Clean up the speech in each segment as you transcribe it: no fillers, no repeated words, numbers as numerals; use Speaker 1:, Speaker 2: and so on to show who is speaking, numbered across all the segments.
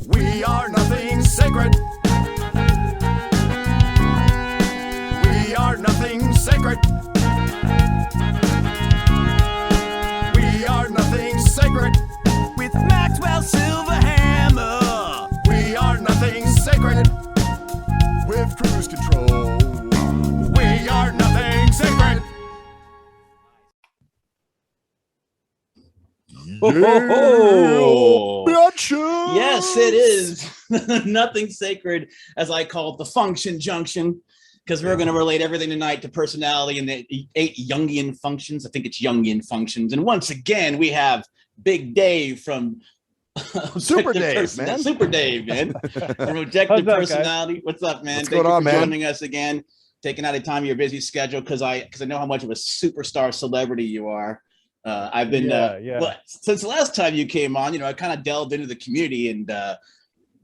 Speaker 1: We are nothing sacred. We are nothing sacred. We are nothing sacred. With Maxwell Silverhammer. We are nothing sacred. With cruise control. We are nothing sacred.
Speaker 2: Oh,
Speaker 1: Junction.
Speaker 2: yes, it is. Nothing sacred, as I call it, the function junction, because we're going to relate everything tonight to personality and the 8 Jungian functions. I think it's Jungian functions. And once again, we have Big Dave from
Speaker 1: Super Dave, man.
Speaker 2: Super Dave, man. From Objective Personality. What's up, man?
Speaker 1: What's
Speaker 2: Thank
Speaker 1: going
Speaker 2: you
Speaker 1: on,
Speaker 2: for
Speaker 1: man?
Speaker 2: joining us again, taking out of time of your busy schedule, because I know how much of a superstar celebrity you are. I've been well, since the last time you came on, I kind of delved into the community, and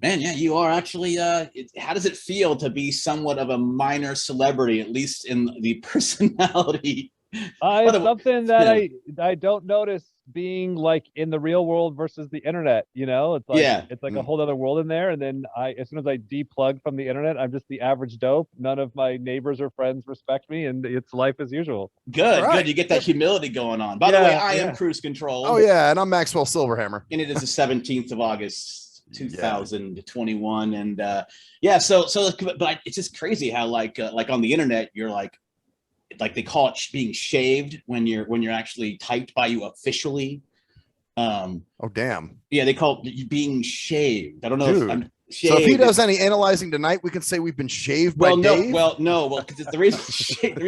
Speaker 2: man, yeah, you are actually how does it feel to be somewhat of a minor celebrity, at least in the personality?
Speaker 3: It's something that I don't notice being like in the real world versus the internet. It's like it's like a whole other world in there. And then as soon as I deplug from the internet, I'm just the average dope. None of my neighbors or friends respect me, and it's life as usual.
Speaker 2: Good, right. Good. You get that humility going on. By the way, I am Cruise Control.
Speaker 1: Oh yeah, and I'm Maxwell Silverhammer.
Speaker 2: And it is the 17th of August, 2021, and but it's just crazy how like on the internet you're like they call it being shaved when you're actually typed by you officially. Oh
Speaker 1: damn.
Speaker 2: Yeah, they call it being shaved. I don't know.
Speaker 1: Dude.
Speaker 2: If I'm shaved.
Speaker 1: So if he does any analyzing tonight, we can say we've been shaved by Dave?
Speaker 2: Well, because the reason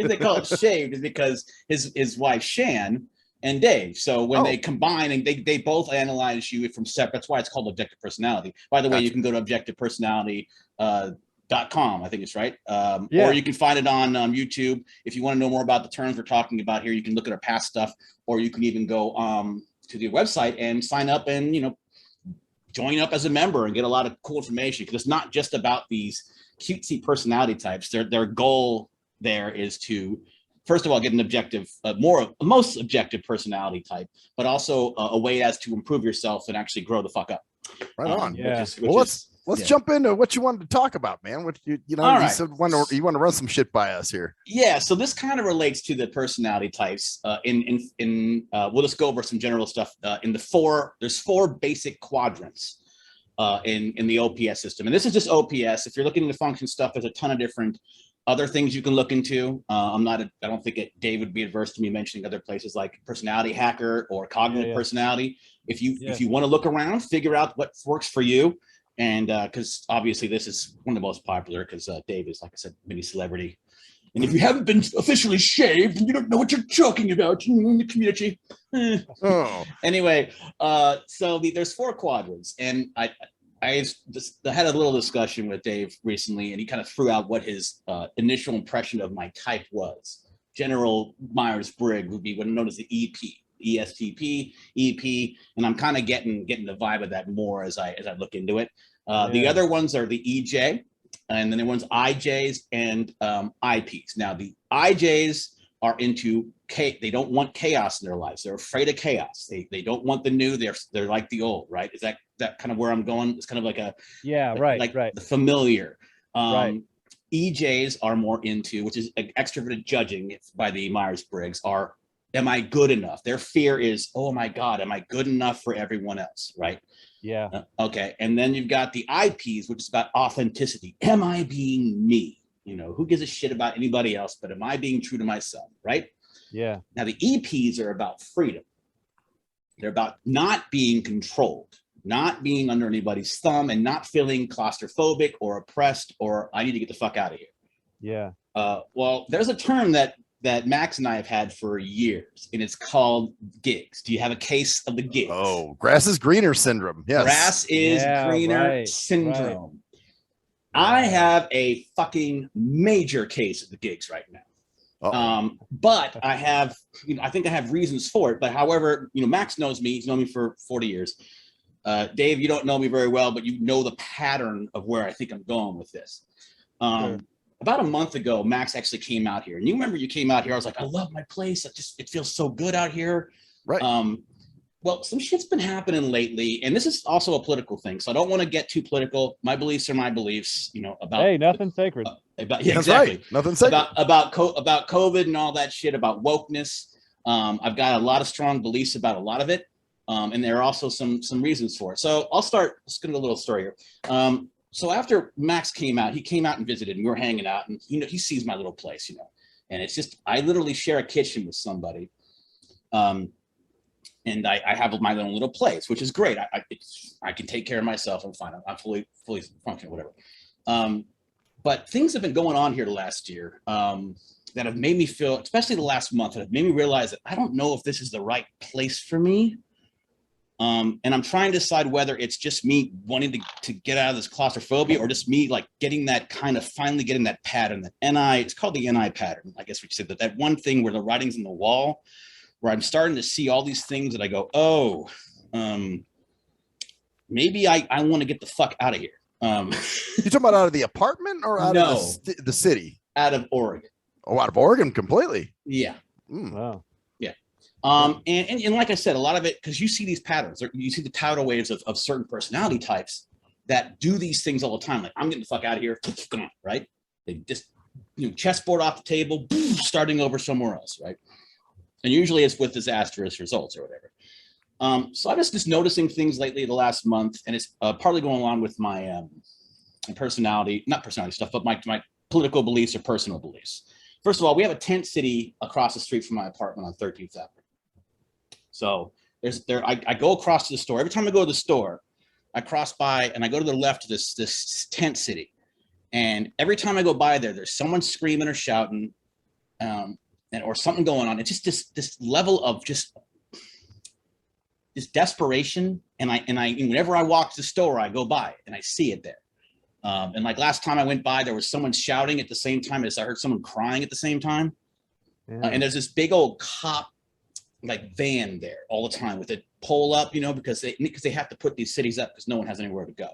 Speaker 2: they call it shaved is because his wife Shan and Dave. So when they combine and they both analyze you from separate, that's why it's called objective personality. By the way, you can go to objectivepersonality.com, I think it's right. Or you can find it on YouTube. If you want to know more about the terms we're talking about here, you can look at our past stuff, or you can even go to the website and sign up and join up as a member and get a lot of cool information, because it's not just about these cutesy personality types. Their goal there is to, first of all, get an objective, most objective personality type, but also a way as to improve yourself and actually grow the fuck up.
Speaker 1: Right on.
Speaker 2: Let's
Speaker 1: jump into what you wanted to talk about, man. What you said you want to run some shit by us here.
Speaker 2: Yeah, so this kind of relates to the personality types. We'll just go over some general stuff. There's 4 basic quadrants in the OPS system, and this is just OPS. If you're looking into function stuff, there's a ton of different other things you can look into. I don't think Dave would be adverse to me mentioning other places like personality hacker or cognitive personality. If you want to look around, figure out what works for you. And because obviously this is one of the most popular, because Dave is, like I said, mini celebrity. And if you haven't been officially shaved, and you don't know what you're talking about in the community. Anyway, so there's 4 quadrants, and I had a little discussion with Dave recently, and he kind of threw out what his initial impression of my type was. General Myers-Briggs would be what known as the EP. ESTP, EP, and I'm kind of getting the vibe of that more as I look into it. The other ones are the EJ, and then the ones IJs and IPs. Now the IJs are into they don't want chaos in their lives. They're afraid of chaos. They don't want the new. They're like the old, right? Is that kind of where I'm going? It's kind of like right. The familiar. EJs are more into, which is extroverted judging by the Myers-Briggs, are, am I good enough? Their fear is, oh my God, am I good enough for everyone else, right?
Speaker 3: Yeah.
Speaker 2: Okay, and then you've got the IPs, which is about authenticity. Am I being me? Who gives a shit about anybody else, but am I being true to myself, right?
Speaker 3: Yeah.
Speaker 2: Now the EPs are about freedom. They're about not being controlled, not being under anybody's thumb, and not feeling claustrophobic or oppressed, or I need to get the fuck out of here.
Speaker 3: Yeah.
Speaker 2: Well, there's a term that Max and I have had for years, and it's called gigs. Do you have a case of the gigs?
Speaker 1: Oh, grass is greener syndrome. Yes.
Speaker 2: Grass is greener syndrome. I have a fucking major case of the gigs right now. But I have, I think I have reasons for it. But however, Max knows me. He's known me for 40 years. Dave, you don't know me very well, but you know the pattern of where I think I'm going with this.
Speaker 3: Sure.
Speaker 2: about a month ago, Max actually came out here, and you remember you came out here. I was like, I love my place. It feels so good out here.
Speaker 1: Right.
Speaker 2: Well, some shit's been happening lately, and this is also a political thing. So I don't want to get too political. My beliefs are my beliefs. About
Speaker 3: nothing sacred.
Speaker 2: That's exactly.
Speaker 1: Right. Nothing sacred.
Speaker 2: About COVID and all that shit. About wokeness. I've got a lot of strong beliefs about a lot of it, and there are also some reasons for it. So I'll start. Let's get a little story here. So after Max came out, he came out and visited, and we were hanging out, and he sees my little place, and it's just I literally share a kitchen with somebody, and I have my own little place, which is great. I can take care of myself. I'm fine. I'm fully functional, whatever. But things have been going on here the last year that have made me feel, especially the last month, that have made me realize that I don't know if this is the right place for me. And I'm trying to decide whether it's just me wanting to get out of this claustrophobia, or just me like finally getting that pattern, that it's called the NI pattern. I guess we said that one thing where the writing's in the wall, where I'm starting to see all these things that I go, maybe I want to get the fuck out of here.
Speaker 1: You talking about out of the apartment or out of the city?
Speaker 2: Out of Oregon.
Speaker 1: Oh, out of Oregon completely.
Speaker 2: Yeah.
Speaker 3: Wow.
Speaker 2: Yeah. And like I said, a lot of it, because you see these patterns, you see the tidal waves of certain personality types that do these things all the time. Like, I'm getting the fuck out of here. Come on, right? They just, chessboard off the table, starting over somewhere else, right? And usually it's with disastrous results or whatever. So I'm just noticing things lately the last month, and it's partly going along with my not personality stuff, but my political beliefs or personal beliefs. First of all, we have a tent city across the street from my apartment on 13th Avenue. So I go across to the store. Every time I go to the store, I cross by and I go to the left of this tent city. And every time I go by there's someone screaming or shouting, or something going on. It's just this level of just this desperation. And whenever I walk to the store, I go by and I see it there. And like last time I went by, there was someone shouting at the same time as I heard someone crying at the same time. Yeah. And there's this big old cop like van there all the time with a pole up, because they have to put these cities up because no one has anywhere to go.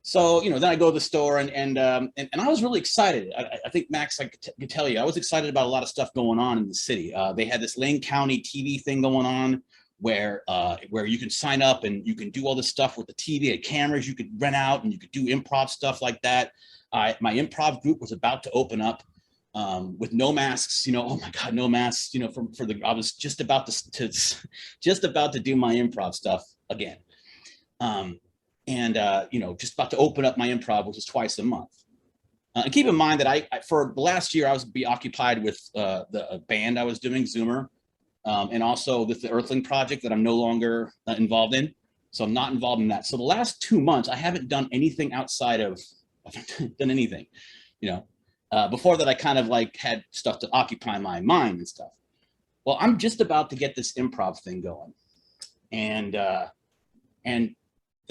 Speaker 2: So, then I go to the store and I was really excited. I think Max, I could tell you, I was excited about a lot of stuff going on in the city. They had this Lane County TV thing going on where you can sign up and you can do all this stuff with the TV and cameras you could rent out, and you could do improv stuff like that. My improv group was about to open up with no masks, oh my God, no masks, I was just about to do my improv stuff again. Just about to open up my improv, which is twice a month. And keep in mind that I for the last year, I was occupied with the band I was doing, Zoomer, and also with the Earthling project that I'm no longer involved in. So I'm not involved in that. So the last 2 months, I haven't done anything outside of, I haven't done anything, before that I kind of like had stuff to occupy my mind and stuff. Well, I'm just about to get this improv thing going. And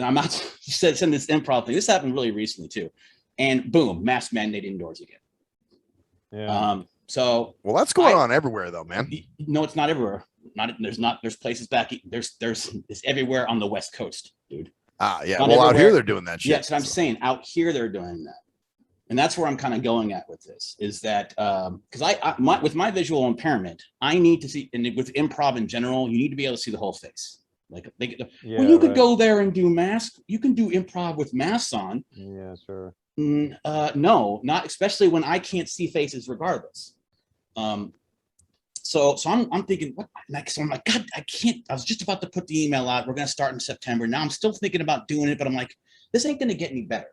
Speaker 2: I'm out to send this improv thing. This happened really recently too. And boom, mask mandate indoors again.
Speaker 3: Yeah.
Speaker 1: Well, that's going on everywhere though, man.
Speaker 2: No, it's not everywhere. There's places back. It's everywhere on the West Coast, dude.
Speaker 1: Yeah. Well, out here they're doing that shit.
Speaker 2: Yeah, that's what I'm saying. Out here they're doing that. And that's where I'm kind of going at with this, is that because with my visual impairment, I need to see, and with improv in general, you need to be able to see the whole face. Like you could go there and do masks. You can do improv with masks on.
Speaker 3: Yeah, sure.
Speaker 2: No, not especially when I can't see faces regardless. So I'm thinking, what? So I'm like, God, I can't. I was just about to put the email out. We're going to start in September. Now I'm still thinking about doing it, but I'm like, this ain't going to get any better.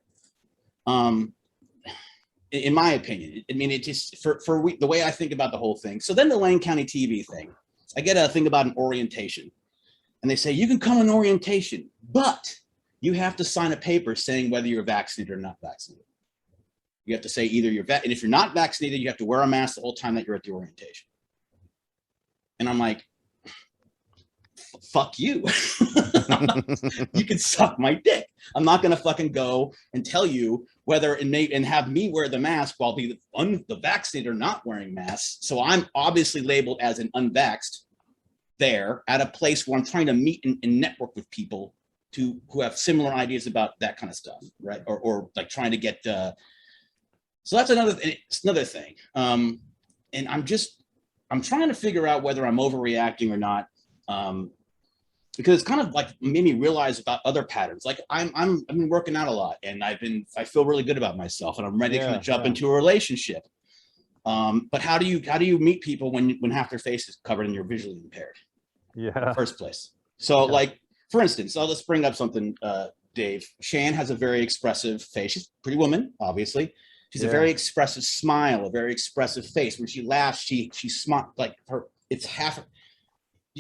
Speaker 2: In my opinion, I mean, it just the way I think about the whole thing. So then the Lane County TV thing, I get a thing about an orientation, and they say you can come on orientation, but you have to sign a paper saying whether you're vaccinated or not vaccinated. You have to say either you're and if you're not vaccinated, you have to wear a mask the whole time that you're at the orientation. And I'm like, fuck you. You can suck my dick. I'm not gonna fucking go and tell you whether and have me wear the mask while the vaccinated are not wearing masks. So I'm obviously labeled as an unvaxxed there at a place where I'm trying to meet and network with people who have similar ideas about that kind of stuff, right? Or like trying to get So that's another thing. And I'm trying to figure out whether I'm overreacting or not. Because it's kind of like made me realize about other patterns. Like I've been working out a lot, and I feel really good about myself, and I'm ready to kind of jump into a relationship. But how do you meet people when half their face is covered and you're visually impaired?
Speaker 3: Yeah.
Speaker 2: In the first place. So like, for instance, let's bring up something, Dave. Shan has a very expressive face. She's a pretty woman, obviously. She's a very expressive smile, a very expressive face. When she laughs, she smiles like her. It's half.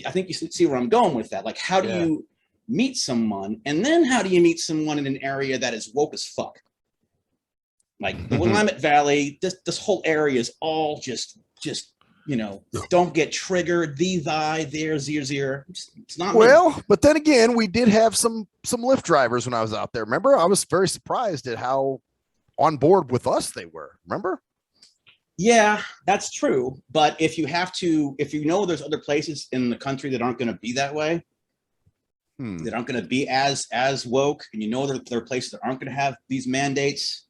Speaker 2: I think you see where I'm going with that. Like, how do you meet someone, and then how do you meet someone in an area that is woke as fuck? Like the Willamette Valley, this whole area is all just don't get triggered. It's not
Speaker 1: well, but then again, we did have some Lyft drivers when I was out there. Remember, I was very surprised at how on board with us they were. Remember?
Speaker 2: Yeah, that's true. But if you know there's other places in the country that aren't going to be that way, that aren't going to be as woke, and you know there are places that aren't going to have these mandates,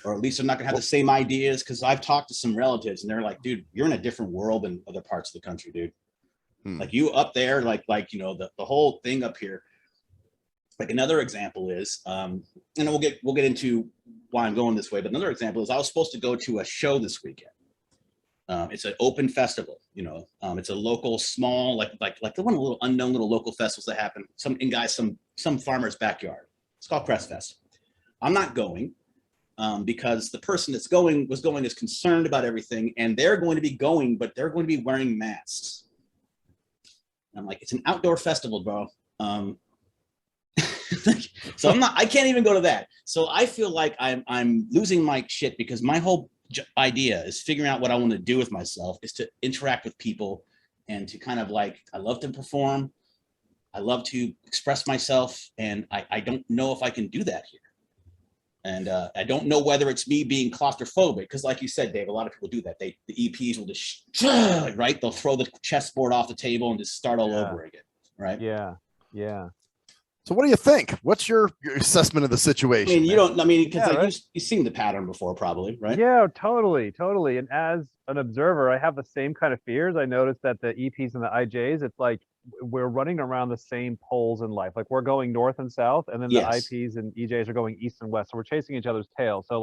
Speaker 2: or at least they're not going to have the same ideas. Because I've talked to some relatives, and they're like, "Dude, you're in a different world than other parts of the country, dude. Like you up there, like the whole thing up here." Like another example is, and we'll get into why I'm going this way. But another example is, I was supposed to go to a show this weekend. It's an open festival, it's a local small, like the one of the little unknown little local festivals that happen some farmer's backyard. It's called Crest Fest. I'm not going because the person that's going is concerned about everything, and they're going to be going, but they're going to be wearing masks. And I'm like, it's an outdoor festival, bro. So I can't even go to that. So I feel like I'm losing my shit, because my whole idea is figuring out what I want to do with myself is to interact with people, and to kind of like, I love to perform. I love to express myself, and I don't know if I can do that here. And I don't know whether it's me being claustrophobic, because like you said, Dave, a lot of people do that. The EPs will just, right? They'll throw the chessboard off the table and just start all over again, right?
Speaker 3: Yeah, yeah.
Speaker 1: So what do you think? What's your assessment of the situation?
Speaker 2: I mean, because you've seen the pattern before, probably, right?
Speaker 3: Yeah, totally. And as an observer, I have the same kind of fears. I noticed that the EPs and the IJs, it's like we're running around the same poles in life. Like we're going north and south, and then the IPs and EJs are going east and west. So we're chasing each other's tail. So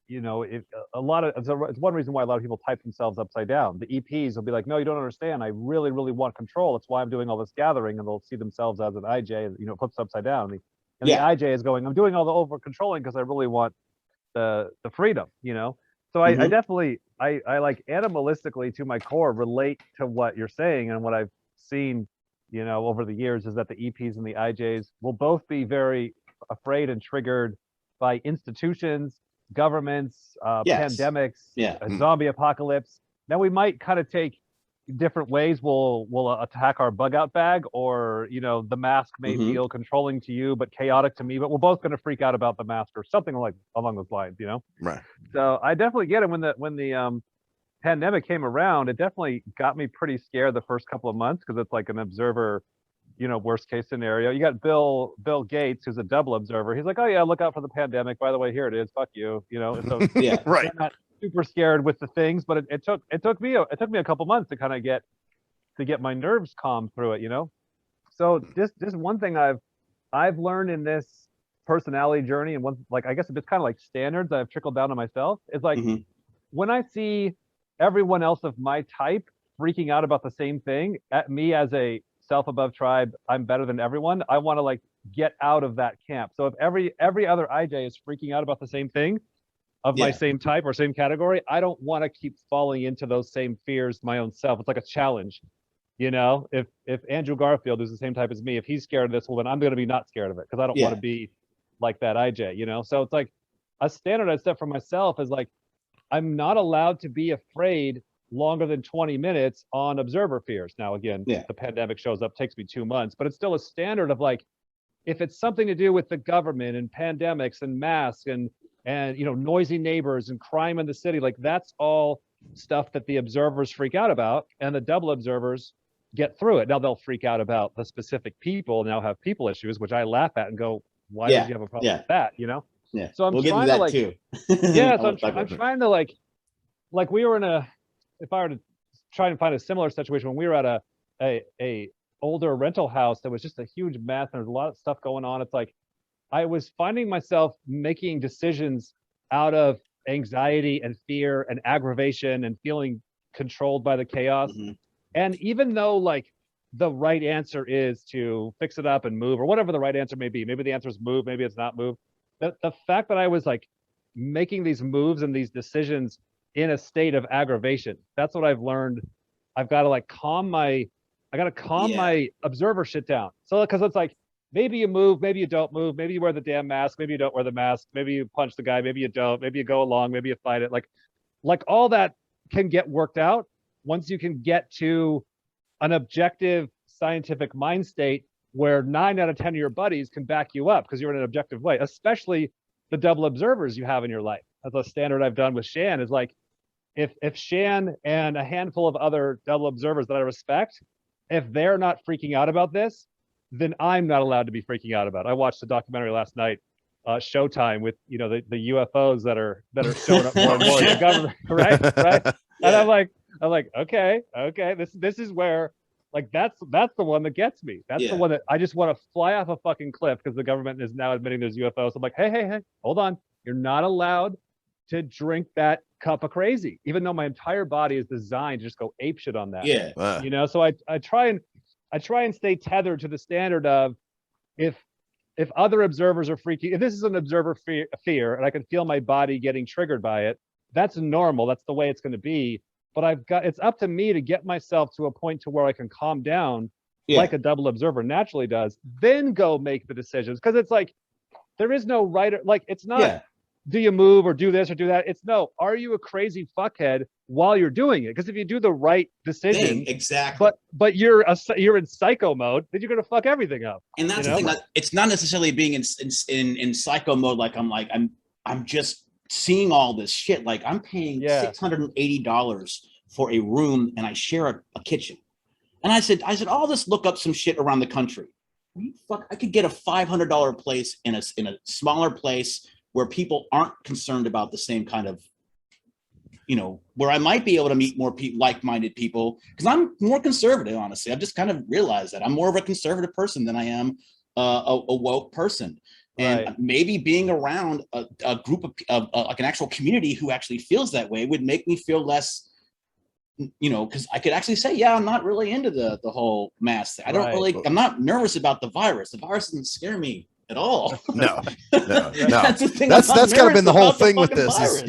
Speaker 3: it's one reason why a lot of people type themselves upside down. The EPs will be like, no, you don't understand. I really, really want control. That's why I'm doing all this gathering. And they'll see themselves as an IJ, flips upside down. And the IJ is going, I'm doing all the over controlling because I really want the freedom, So I definitely, I like animalistically to my core relate to what you're saying, and what I've seen, over the years is that the EPs and the IJs will both be very afraid and triggered by institutions, governments, pandemics, zombie apocalypse. Now we might kind of take different ways. We'll attack our bug out bag, or the mask may feel controlling to you but chaotic to me, but we're both going to freak out about the mask or something like along those lines,
Speaker 1: Right.
Speaker 3: So I definitely get it. When the pandemic came around, it definitely got me pretty scared the first couple of months, because it's like an observer, worst case scenario. You got Bill Gates, who's a double observer. He's like, oh yeah, look out for the pandemic. By the way, here it is. Fuck you. So
Speaker 1: right.
Speaker 3: I'm not super scared with the things, but it took me a couple months to kind of get my nerves calm through it. So just one thing I've learned in this personality journey, and I guess it's kind of like standards that I've trickled down to myself, is like when I see everyone else of my type freaking out about the same thing, at me as a self above tribe, I'm better than everyone, I want to get out of that camp. So if every other IJ is freaking out about the same thing of my same type or same category, I don't want to keep falling into those same fears my own self. It's like a challenge. If Andrew Garfield, who's the same type as me, if he's scared of this, well, then I'm going to be not scared of it, because I don't want to be like that IJ, So it's like a standard I set for myself is like, I'm not allowed to be afraid longer than 20 minutes on observer fears. Now, again, the pandemic shows up, takes me 2 months, but it's still a standard of like, if it's something to do with the government and pandemics and masks and noisy neighbors and crime in the city, like that's all stuff that the observers freak out about, and the double observers get through it. Now they'll freak out about the specific people, now have people issues, which I laugh at and go, why did you have a problem with that?
Speaker 2: Yeah.
Speaker 3: So I'm
Speaker 2: we'll
Speaker 3: trying
Speaker 2: get
Speaker 3: to
Speaker 2: into
Speaker 3: like,
Speaker 2: that too.
Speaker 3: yeah. So I'm trying to like we were in a, if I were to try and find a similar situation when we were at a older rental house that was just a huge mess and there's a lot of stuff going on. It's like I was finding myself making decisions out of anxiety and fear and aggravation and feeling controlled by the chaos.
Speaker 2: Mm-hmm.
Speaker 3: And even though like the right answer is to fix it up and move, or whatever the right answer may be, maybe the answer is move, maybe it's not move. The fact that I was like making these moves and these decisions in a state of aggravation, that's what I've learned. I've got to like calm my observer shit down. So because it's like, maybe you move, maybe you don't move, maybe you wear the damn mask, maybe you don't wear the mask, maybe you punch the guy, maybe you don't, maybe you go along, maybe you fight it. Like all that can get worked out once you can get to an objective scientific mind state where 9 out of 10 of your buddies can back you up because you're in an objective way, especially the double observers you have in your life. That's a standard I've done with Shan is like, if Shan and a handful of other double observers that I respect, if they're not freaking out about this, then I'm not allowed to be freaking out about it. I watched a documentary last night, Showtime, with the UFOs that are showing up more and more in the government, right? Yeah. And I'm like, okay, this is where, like, that's the one that gets me. That's the one that I just want to fly off a fucking cliff because the government is now admitting there's UFOs. I'm like, hey, hold on, you're not allowed to drink that cup of crazy, even though my entire body is designed to just go apeshit on that.
Speaker 2: Yeah.
Speaker 3: So I try and stay tethered to the standard of if other observers are freaking, if this is an observer fear and I can feel my body getting triggered by it, that's normal. That's the way it's going to be. But it's up to me to get myself to a point to where I can calm down like a double observer naturally does, then go make the decisions. Because it's like, there is no right, like, it's not, do you move or do this or do that? It's no, are you a crazy fuckhead while you're doing it? Because if you do the right decision,
Speaker 2: exactly,
Speaker 3: but you're in psycho mode, then you're gonna fuck everything up.
Speaker 2: And that's the thing. It's not necessarily being in psycho mode. I'm just seeing all this shit. Like I'm paying $680 for a room, and I share a kitchen. And I said, I'll just look up some shit around the country. I could get a $500 place in a smaller place where people aren't concerned about the same kind of, where I might be able to meet more like-minded people, because I'm more conservative, honestly. I've just kind of realized that I'm more of a conservative person than I am a woke person. And maybe being around a group of like an actual community who actually feels that way would make me feel less, because I could actually say, I'm not really into the whole mask thing. I'm not nervous about the virus. The virus doesn't scare me at all.
Speaker 1: No.
Speaker 2: That's the thing.
Speaker 1: That's kind of been the whole thing with this is,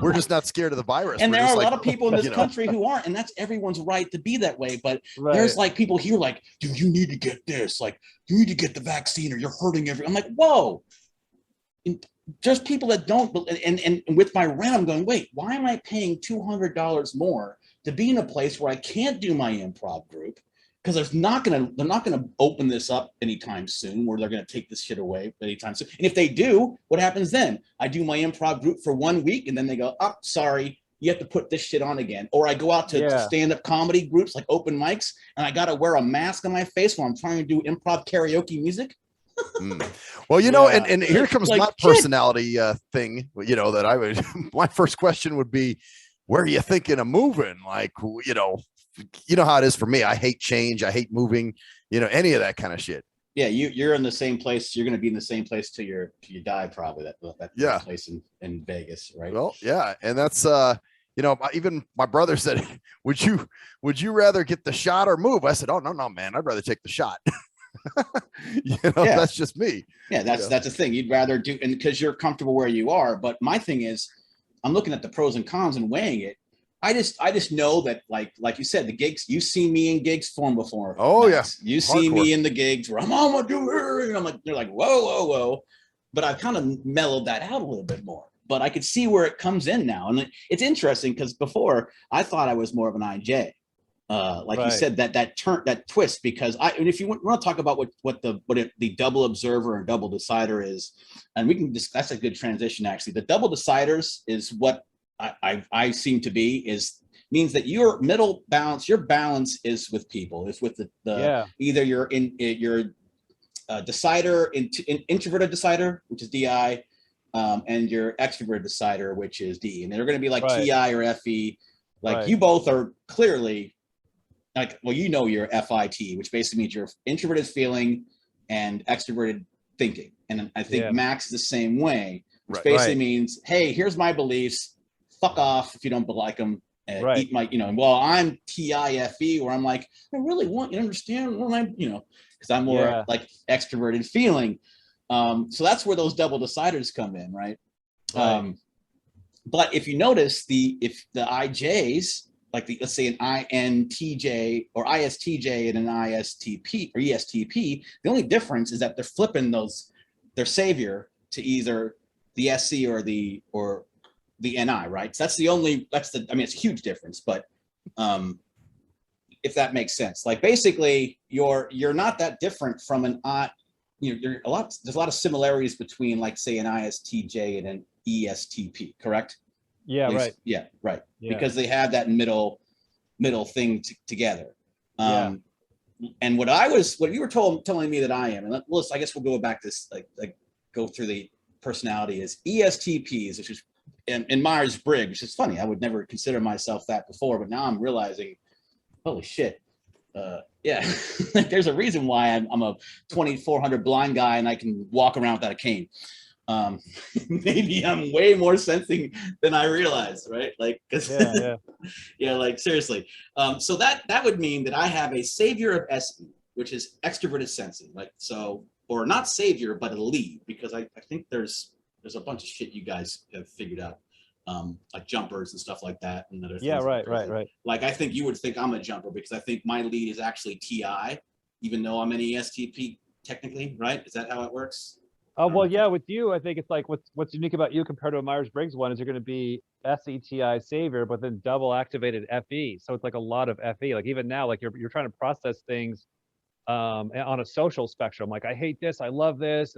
Speaker 1: we're just not scared of the virus.
Speaker 2: And there are a lot of people in this country who aren't, and that's everyone's right to be that way. But there's like people here like, dude, you need to get this. Like, you need to get the vaccine or you're hurting everyone. I'm like, whoa. And there's people that don't, and with my rent, I'm going, wait, why am I paying $200 more to be in a place where I can't do my improv group? Because they're not gonna open this up anytime soon, where they're gonna take this shit away anytime soon. And if they do, what happens then? I do my improv group for 1 week, and then they go, "Oh, sorry, you have to put this shit on again." Or I go out to stand-up comedy groups like open mics, and I gotta wear a mask on my face while I'm trying to do improv karaoke music.
Speaker 1: Well, and here comes my personality thing. That I would. My first question would be, where are you thinking of moving? Like, how it is for me. I hate change. I hate moving, any of that kind of shit.
Speaker 2: Yeah. You're in the same place. You're going to be in the same place till you die, probably that place in Vegas. Right.
Speaker 1: Well, yeah. And that's, even my brother said, would you rather get the shot or move? I said, oh, no, man, I'd rather take the shot. That's just me.
Speaker 2: Yeah. That's the thing. You'd rather do, and because you're comfortable where you are. But my thing is, I'm looking at the pros and cons and weighing it. I just know that like you said, the gigs, you've seen me in gigs form before.
Speaker 1: Oh yeah.
Speaker 2: You see me in the gigs where I'm gonna do it. And I'm like, they're like, whoa. But I've kind of mellowed that out a little bit more. But I could see where it comes in now. And it's interesting because before I thought I was more of an IJ. You said, that twist, because and if you want to talk about what the double observer and double decider is, and we can discuss, that's a good transition actually. The double deciders is what I seem to be, means that your middle balance, your balance is with people. It's with the either you're in your decider, introverted decider, which is DI, and your extrovert decider, which is D. And they're going to be like
Speaker 3: Right.
Speaker 2: TI or FE. Like
Speaker 3: Right.
Speaker 2: you both are clearly like, well, you know, you're FIT, which basically means you're introverted feeling and extroverted thinking. And I think Max is the same way, which basically means, hey, here's my beliefs. Fuck off if you don't like them. Eat my, you know, well, I'm TIFE, where I'm like, I really want you to understand what I'm, you know, because I'm more like extroverted feeling. So that's where those double deciders come in, right? But if you notice, if the IJs, like let's say an INTJ or ISTJ and an ISTP or ESTP, the only difference is that they're flipping their savior to either the SC or the NI, right? So I mean, it's a huge difference, but if that makes sense, like basically you're not that different from there's a lot of similarities between, like, say, an ISTJ and an ESTP, correct?
Speaker 3: Yeah, right.
Speaker 2: Yeah, right. Yeah. Because they have that middle thing together. And what you were telling me that I am, and I guess we'll go back to this, like go through the personality, is ESTPs, which is in Myers-Briggs, which is funny. I would never consider myself that before, but now I'm realizing, holy shit. Like there's a reason why I'm a 2400 blind guy and I can walk around without a cane. Maybe I'm way more sensing than I realized, right? Like, like seriously. So that would mean that I have a savior of SE, which is extroverted sensing, like, so, or not savior, but a lead, because I think there's a bunch of shit you guys have figured out. Like jumpers and stuff like that, and other things. Right. Like I think you would think I'm a jumper because I think my lead is actually TI, even though I'm an ESTP technically, right? Is that how it works?
Speaker 3: Oh, well, yeah, with you, I think it's like what's unique about you compared to a Myers-Briggs one is you're going to be SETI savior, but then double activated FE. So it's like a lot of FE. Like even now, like you're trying to process things on a social spectrum. Like I hate this, I love this.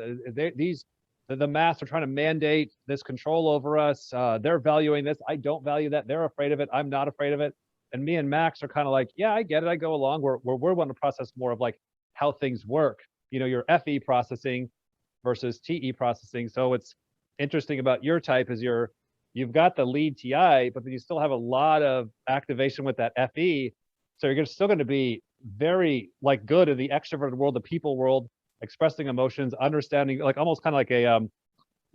Speaker 3: The mass are trying to mandate this control over us. They're valuing this. I don't value that. They're afraid of it. I'm not afraid of it. And me and Max are kind of like, yeah, I get it. I go along. We're wanting to process more of like how things work. You know, your FE processing versus TE processing. So it's interesting about your type is you've got the lead TI, but then you still have a lot of activation with that FE. So you're still going to be very like good in the extroverted world, the people world, expressing emotions, understanding, like almost kind of like a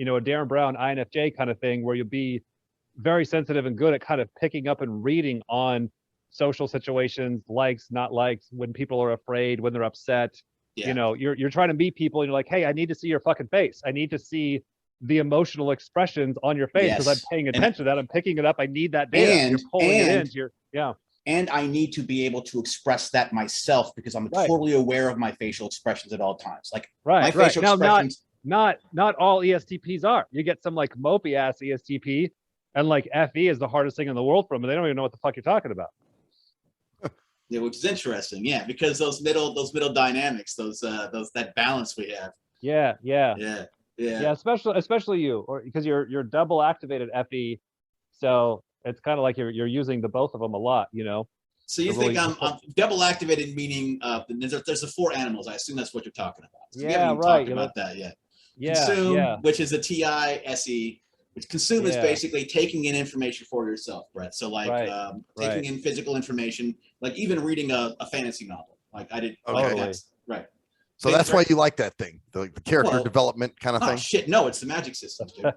Speaker 3: Darren Brown INFJ kind of thing, where you'll be very sensitive and good at kind of picking up and reading on social situations, likes, not likes, when people are afraid, when they're upset. Yeah. You know, you're trying to meet people and you're like, hey, I need to see your fucking face. I need to see the emotional expressions on your face because I'm paying attention to that. I'm picking it up. I need that data. And you're pulling it into your,
Speaker 2: And I need to be able to express that myself because I'm totally aware of my facial expressions at all times. Like my facial expressions.
Speaker 3: Not all ESTPs are. You get some like mopey ass ESTP, and like FE is the hardest thing in the world for them, and they don't even know what the fuck you're talking about.
Speaker 2: Yeah, which is interesting. Yeah, because those middle dynamics, that balance we have.
Speaker 3: Yeah. Especially you, or because you're double activated FE, so it's kind of like you're using the both of them a lot, you know.
Speaker 2: So you think I'm double activated, meaning there's the 4 animals. I assume that's what you're talking about. So we haven't talked about that yet. Consume, which is a TI SE. Which consume is basically taking in information for yourself, Brett. So like taking in physical information, like even reading a fantasy novel. Like I did.
Speaker 1: Okay. Right. So that's why you like that thing, the character development kind of thing.
Speaker 2: Shit, no, it's the magic system, dude.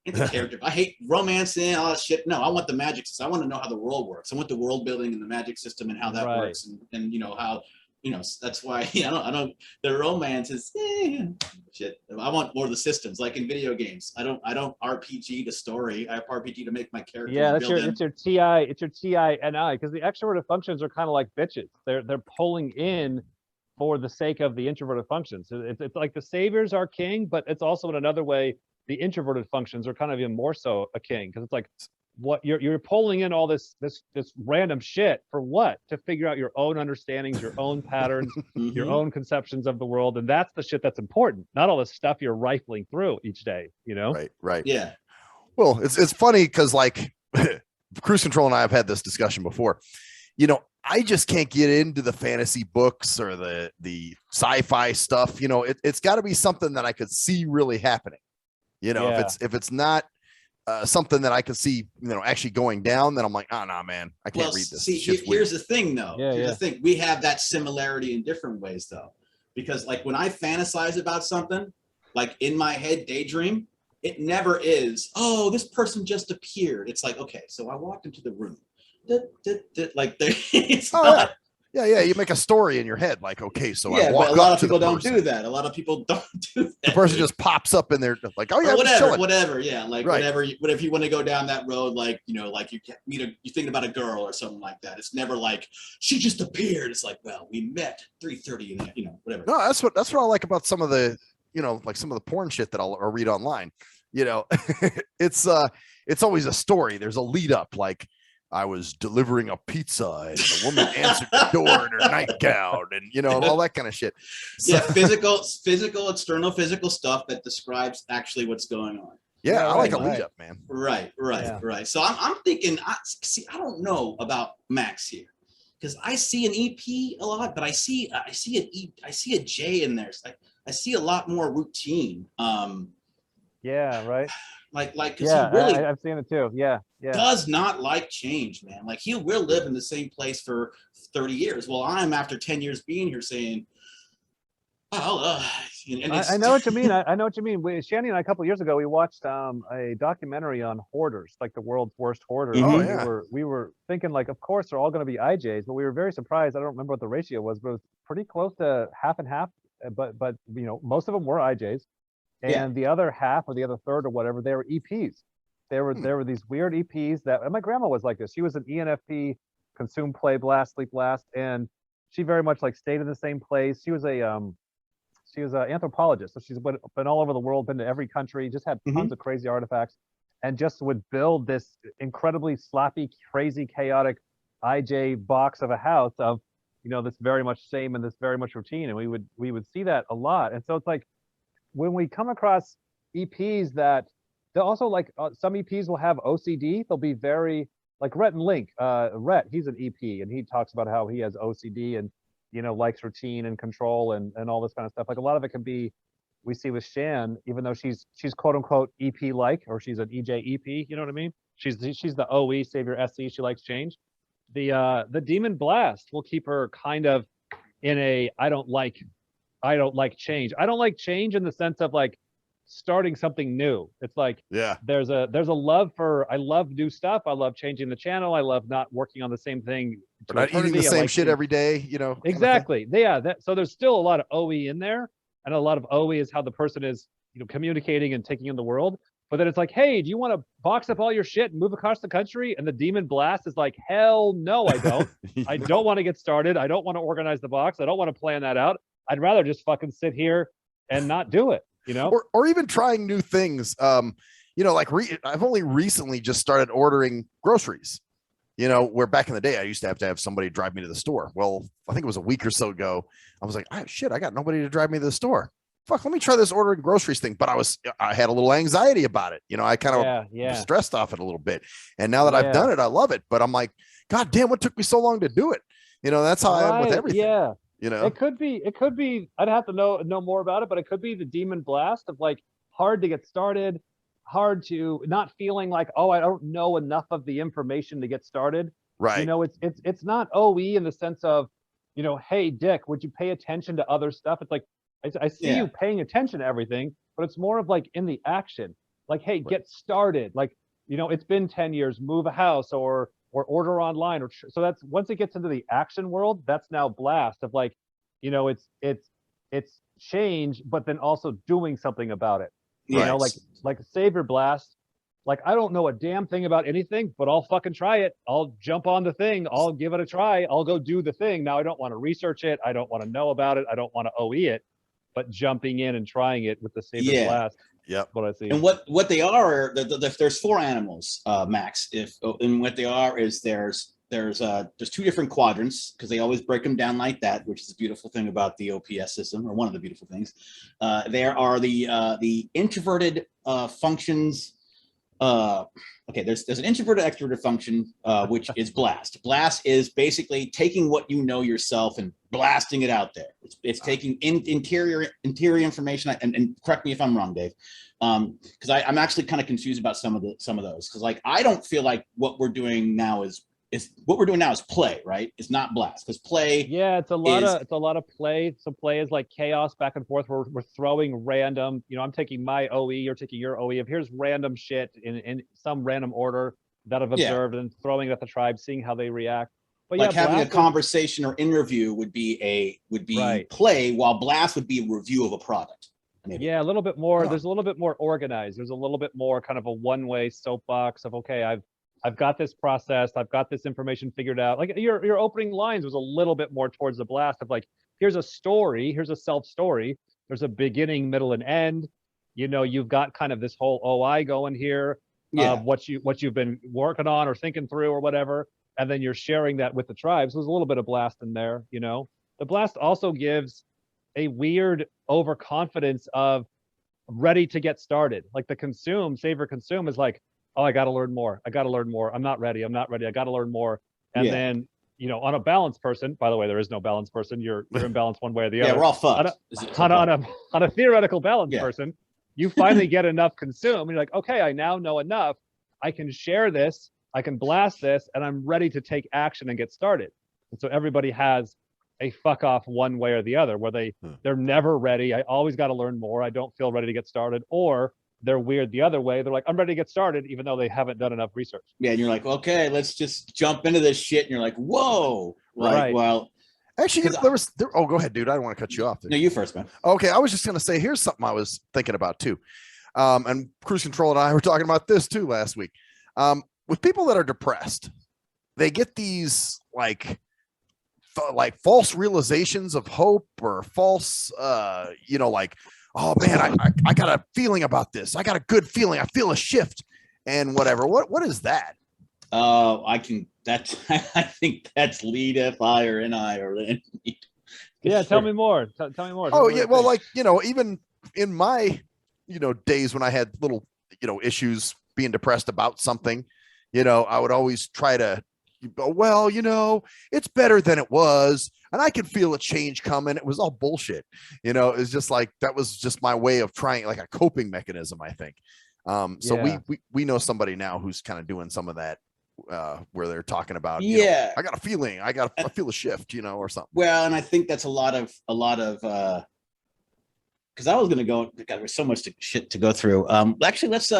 Speaker 2: It's the character. I hate romance and all that shit. No, I want the magic system. I want to know how the world works. I want the world building and the magic system and how that works, and you know how. You know, that's why I don't. The romance is shit. I want more of the systems, like in video games. I don't RPG the story. I RPG to make my character.
Speaker 3: Yeah, it's your TI. It's your TI NI, because the extroverted functions are kind of like bitches. They're pulling in for the sake of the introverted functions. It's like the saviors are king, but it's also in another way the introverted functions are kind of even more so a king, because it's like, what you're pulling in all this random shit for what? To figure out your own understandings, your own patterns, your own conceptions of the world. And that's the shit that's important, not all the stuff you're rifling through each day, you know?
Speaker 1: Right.
Speaker 2: Yeah.
Speaker 1: Well, it's funny because like Cruise Control and I have had this discussion before. You know, I just can't get into the fantasy books or the sci-fi stuff. You know, it's got to be something that I could see really happening. You know, if it's not something that I can see, you know, actually going down, then I'm like, oh no, man, I can't read this.
Speaker 2: See, here's the thing, though. Here's the thing. We have that similarity in different ways, though, because like when I fantasize about something, like in my head, daydream, it never is, oh, this person just appeared. It's like, okay, so I walked into the room. Like it's not.
Speaker 1: Yeah. You make a story in your head, like, okay, so
Speaker 2: I walk but a lot of people don't do that. A lot of people don't do that.
Speaker 1: The person just pops up in there, like, oh yeah,
Speaker 2: whatever. Yeah, like whatever. What if you want to go down that road, like, you know, like you're thinking about a girl or something like that. It's never like she just appeared. It's like, well, we met 3:30 and you know, whatever.
Speaker 1: No, that's what I like about some of the, you know, like some of the porn shit that I'll read online. You know, it's always a story. There's a lead up, like, I was delivering a pizza and a woman answered the door in her nightgown and, you know, all that kind of shit.
Speaker 2: So, yeah, physical, external physical stuff that describes actually what's going on.
Speaker 1: Yeah, I like a lead up, man.
Speaker 2: Right. So I'm thinking, I don't know about Max here because I see an EP a lot, but I see a J in there. So I see a lot more routine.
Speaker 3: Yeah, right.
Speaker 2: Like
Speaker 3: yeah,
Speaker 2: he really
Speaker 3: I've seen it too. Yeah.
Speaker 2: Does not like change, man. Like he will live in the same place for 30 years. Well, I'm after 10 years being here saying, oh,
Speaker 3: I know what you mean. I know what you mean. Shanny and I, a couple of years ago, we watched a documentary on hoarders, like the world's worst hoarders.
Speaker 1: Oh, yeah.
Speaker 3: We were thinking, like, of course they're all going to be IJs, but we were very surprised. I don't remember what the ratio was, but it was pretty close to half and half. But you know, most of them were IJs. And the other half or the other third or whatever, they were EPs. There were these weird EPs that, and my grandma was like this. She was an ENFP, consume, play, blast, sleep, last, and she very much like stayed in the same place. She was an anthropologist, so she's been all over the world, been to every country, just had tons of crazy artifacts, and just would build this incredibly sloppy, crazy, chaotic IJ box of a house of, you know, this very much same and this very much routine, and we would see that a lot. And so it's like, when we come across EPs that they'll also like some EPs will have OCD. They'll be very like Rhett and Link. Rhett, he's an EP and he talks about how he has OCD and, you know, likes routine and control and all this kind of stuff. Like a lot of it can be, we see with Shan, even though she's quote unquote EP like, or she's an EJ EP, you know what I mean? She's the OE, Savior SC. She likes change. The Demon Blast will keep her kind of in a I don't like change. I don't like change in the sense of like starting something new. It's like, there's a love for, I love new stuff. I love changing the channel. I love not working on the same thing.
Speaker 1: Not eating the same shit every day, you know.
Speaker 3: Exactly. Yeah. So there's still a lot of OE in there, and a lot of OE is how the person is, you know, communicating and taking in the world. But then it's like, hey, do you want to box up all your shit and move across the country? And the Demon Blast is like, hell no, I don't. I don't want to get started. I don't want to organize the box. I don't want to plan that out. I'd rather just fucking sit here and not do it, you know?
Speaker 1: Or even trying new things. You know, like I've only recently just started ordering groceries, you know, where back in the day, I used to have somebody drive me to the store. Well, I think it was a week or so ago. I was like, oh, shit, I got nobody to drive me to the store. Fuck, let me try this ordering groceries thing. But I had a little anxiety about it. You know, I kind of was stressed off it a little bit. And now that I've done it, I love it. But I'm like, God damn, what took me so long to do it? You know, that's how I am with everything.
Speaker 3: Yeah.
Speaker 1: You know,
Speaker 3: it could be, I'd have to know more about it, but it could be the Demon Blast of like hard to get started, hard to not feeling like, oh, I don't know enough of the information to get started.
Speaker 1: Right.
Speaker 3: You know, it's not OE in the sense of, you know, hey, Dick, would you pay attention to other stuff? It's like, I see you paying attention to everything, but it's more of like in the action, like, hey, get started. Like, you know, it's been 10 years, move a house or order online, or so that's once it gets into the action world, that's now Blast of like, you know, it's change, but then also doing something about it. You know, like Savior Blast, like I don't know a damn thing about anything, but I'll fucking try it. I'll jump on the thing. I'll give it a try. I'll go do the thing. Now I don't want to research it. I don't want to know about it. I don't want to OE it, but jumping in and trying it with the Savior Blast.
Speaker 1: Yeah,
Speaker 3: what I see.
Speaker 2: And what they are, there's 4 animals, Max. And what they are is there's 2 different quadrants, because they always break them down like that, which is a beautiful thing about the OPS system, or one of the beautiful things. There are the introverted functions. Okay, there's an introverted extroverted function, which is Blast. Blast is basically taking what you know yourself and blasting it out there. It's taking interior information. And correct me if I'm wrong, Dave, because I'm actually kind of confused about some of those. Because like I don't feel like what we're doing now is play, right? It's not blast, because play.
Speaker 3: Yeah, it's a lot of play. So play is like chaos back and forth. We're throwing random. I'm taking my OE, you're taking your OE. If here's random shit in some random order that I've observed, and throwing it at the tribe, seeing how they react. But
Speaker 2: like having a conversation or interview would be right. Play, while blast would be a review of a product. Maybe.
Speaker 3: Yeah, a little bit more. There's a little bit more organized. There's a little bit more kind of a one-way soapbox of, okay, I've got this process. I've got this information figured out. Like your opening lines was a little bit more towards the blast of like, here's a story, here's a self-story. There's a beginning, middle, and end. You've got kind of this whole OI going here of what you've been working on or thinking through or whatever. And then you're sharing that with the tribes. There's a little bit of blast in there, The blast also gives a weird overconfidence of ready to get started. Like the savor consume is like, oh, I got to learn more. I'm not ready. I got to learn more. And then, on a balanced person, by the way, there is no balanced person. You're in balance one way or the other.
Speaker 2: Yeah, we're all fucked.
Speaker 3: On a theoretical balanced person, you finally get enough consume. And you're like, okay, I now know enough. I can share this. I can blast this, and I'm ready to take action and get started. And so everybody has a fuck off one way or the other, where they're never ready. I always got to learn more. I don't feel ready to get started. Or they're weird the other way. They're like, I'm ready to get started, even though they haven't done enough research.
Speaker 2: Yeah, and you're like, okay, let's just jump into this shit. And you're like, whoa.
Speaker 3: Right.
Speaker 2: Well,
Speaker 1: actually, oh, go ahead, dude. I don't want to cut you off.
Speaker 2: No, you first, man.
Speaker 1: Okay, I was just gonna say, here's something I was thinking about too. And Cruise Control and I were talking about this too last week. With people that are depressed, they get these like false realizations of hope, or false, like, oh man, I got a feeling about this. I got a good feeling. I feel a shift and whatever. What is that?
Speaker 2: I think that's lead FI or NI or NI.
Speaker 3: Yeah, tell me more. Tell me more.
Speaker 1: Oh yeah, well, like, even in my, days when I had little, issues being depressed about something, I would always try to, well, it's better than it was, and I could feel a change coming. It was all bullshit. It's just like, that was just my way of trying, like a coping mechanism, I think. So we know somebody now who's kind of doing some of that, where they're talking about, I got a feeling, I feel a shift, or something.
Speaker 2: Well, and I think that's a lot of because I was going to go, God, there's so much shit to go through. Actually, let's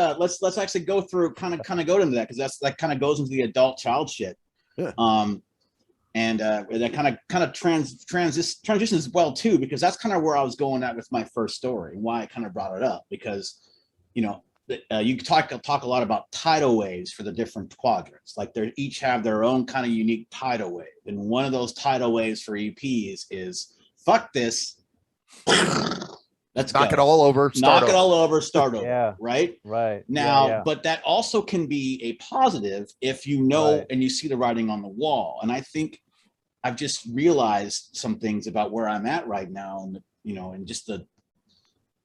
Speaker 2: actually go through, kind of go into that, because that kind of goes into the adult child shit.
Speaker 1: Yeah.
Speaker 2: And that kind of transitions well too, because that's kind of where I was going at with my first story, and why I kind of brought it up, because you talk a lot about tidal waves for the different quadrants. Like they each have their own kind of unique tidal wave, and one of those tidal waves for EPs is fuck this. Let's
Speaker 1: knock it all over.
Speaker 2: Start over.
Speaker 3: Yeah.
Speaker 2: Right. Now, but that also can be a positive if you know and you see the writing on the wall. And I think I've just realized some things about where I'm at right now, and and just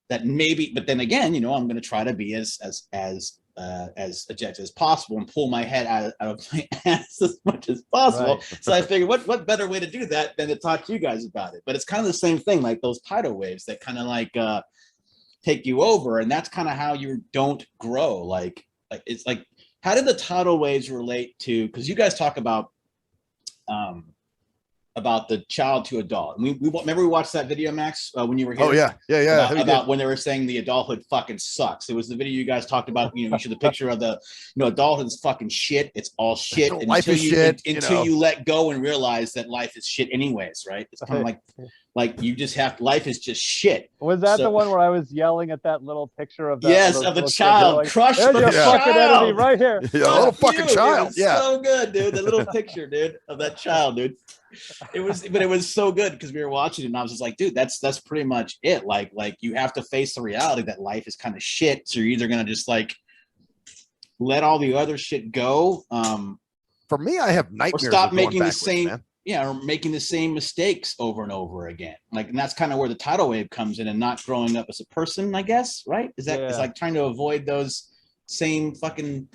Speaker 2: that maybe. But then again, I'm going to try to be as objective as possible and pull my head out of my ass as much as possible. Right. So I figured, what better way to do that than to talk to you guys about it? But it's kind of the same thing, like those tidal waves that kind of like take you over, and that's kind of how you don't grow. Like it's like, how did the tidal waves relate to? Because you guys talk about the child to adult. And we remember we watched that video, Max, when you were here.
Speaker 1: Oh yeah.
Speaker 2: About when they were saying the adulthood fucking sucks. It was the video you guys talked about. You showed the picture of the adulthood's fucking shit. It's all shit. And
Speaker 1: life is shit
Speaker 2: until you let go and realize that life is shit anyways, right? It's kind of like you just have, life is just shit.
Speaker 3: Was that the one where I was yelling at that little picture of
Speaker 2: the child?
Speaker 3: Like,
Speaker 2: crush the
Speaker 3: fucking enemy right here.
Speaker 1: Yeah, a little fucking child.
Speaker 2: Yeah, so good, dude. The little picture, dude, of that child, dude. It was so good, because we were watching it and I was just like, dude, that's pretty much it. Like you have to face the reality that life is kind of shit. So you're either gonna just like let all the other shit go.
Speaker 1: For me, I have nightmares.
Speaker 2: Or stop making the same, or making the same mistakes over and over again. Like, and that's kind of where the tidal wave comes in, and not growing up as a person, I guess, right? It's like trying to avoid those same fucking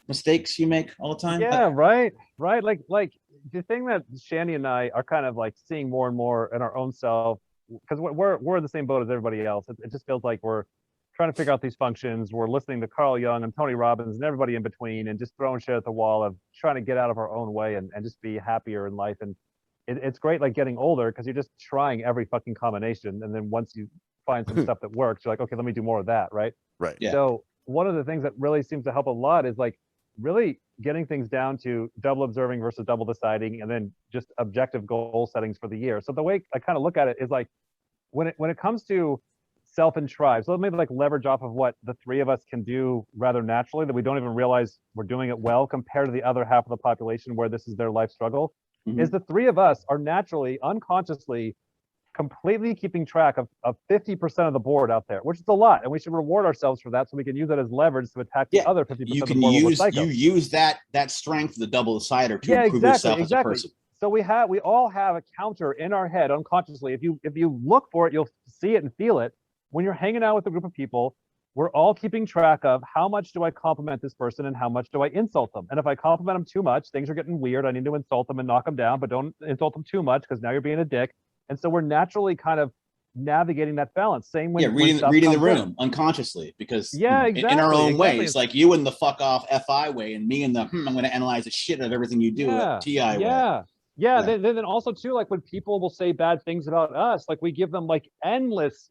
Speaker 2: mistakes you make all the time.
Speaker 3: Yeah, right. Like the thing that Shanny and I are kind of like seeing more and more in our own self because we're in the same boat as everybody else. It just feels like we're trying to figure out these functions. We're listening to Carl Jung and Tony Robbins and everybody in between, and just throwing shit at the wall of trying to get out of our own way and just be happier in life. And it's great, like getting older, because you're just trying every fucking combination, and then once you find some stuff that works, you're like, okay, let me do more of that, right?
Speaker 1: Right.
Speaker 2: Yeah.
Speaker 3: So one of the things that really seems to help a lot is like really getting things down to double observing versus double deciding, and then just objective goal settings for the year. So the way I kind of look at it is like when it comes to self and tribe, so let me like leverage off of what the three of us can do rather naturally, that we don't even realize we're doing it well, compared to the other half of the population where this is their life struggle. Is the three of us are naturally, unconsciously, completely keeping track of 50% of the board out there, which is a lot, and we should reward ourselves for that, so we can use that as leverage to attack the other 50%
Speaker 2: you
Speaker 3: of the
Speaker 2: can
Speaker 3: board.
Speaker 2: you use that strength, the double decider, to improve yourself as a person.
Speaker 3: So we all have a counter in our head unconsciously. If you look for it, you'll see it and feel it. When you're hanging out with a group of people, we're all keeping track of how much do I compliment this person and how much do I insult them. And if I compliment them too much, things are getting weird. I need to insult them and knock them down, but don't insult them too much, because now you're being a dick. And so we're naturally kind of navigating that balance. Same when
Speaker 2: reading the room unconsciously, because in our own ways, like you in the fuck off FI way, and me in the I'm going to analyze the shit of everything you do TI way. Then also too, like when people will say bad things about us, like we give them like endless,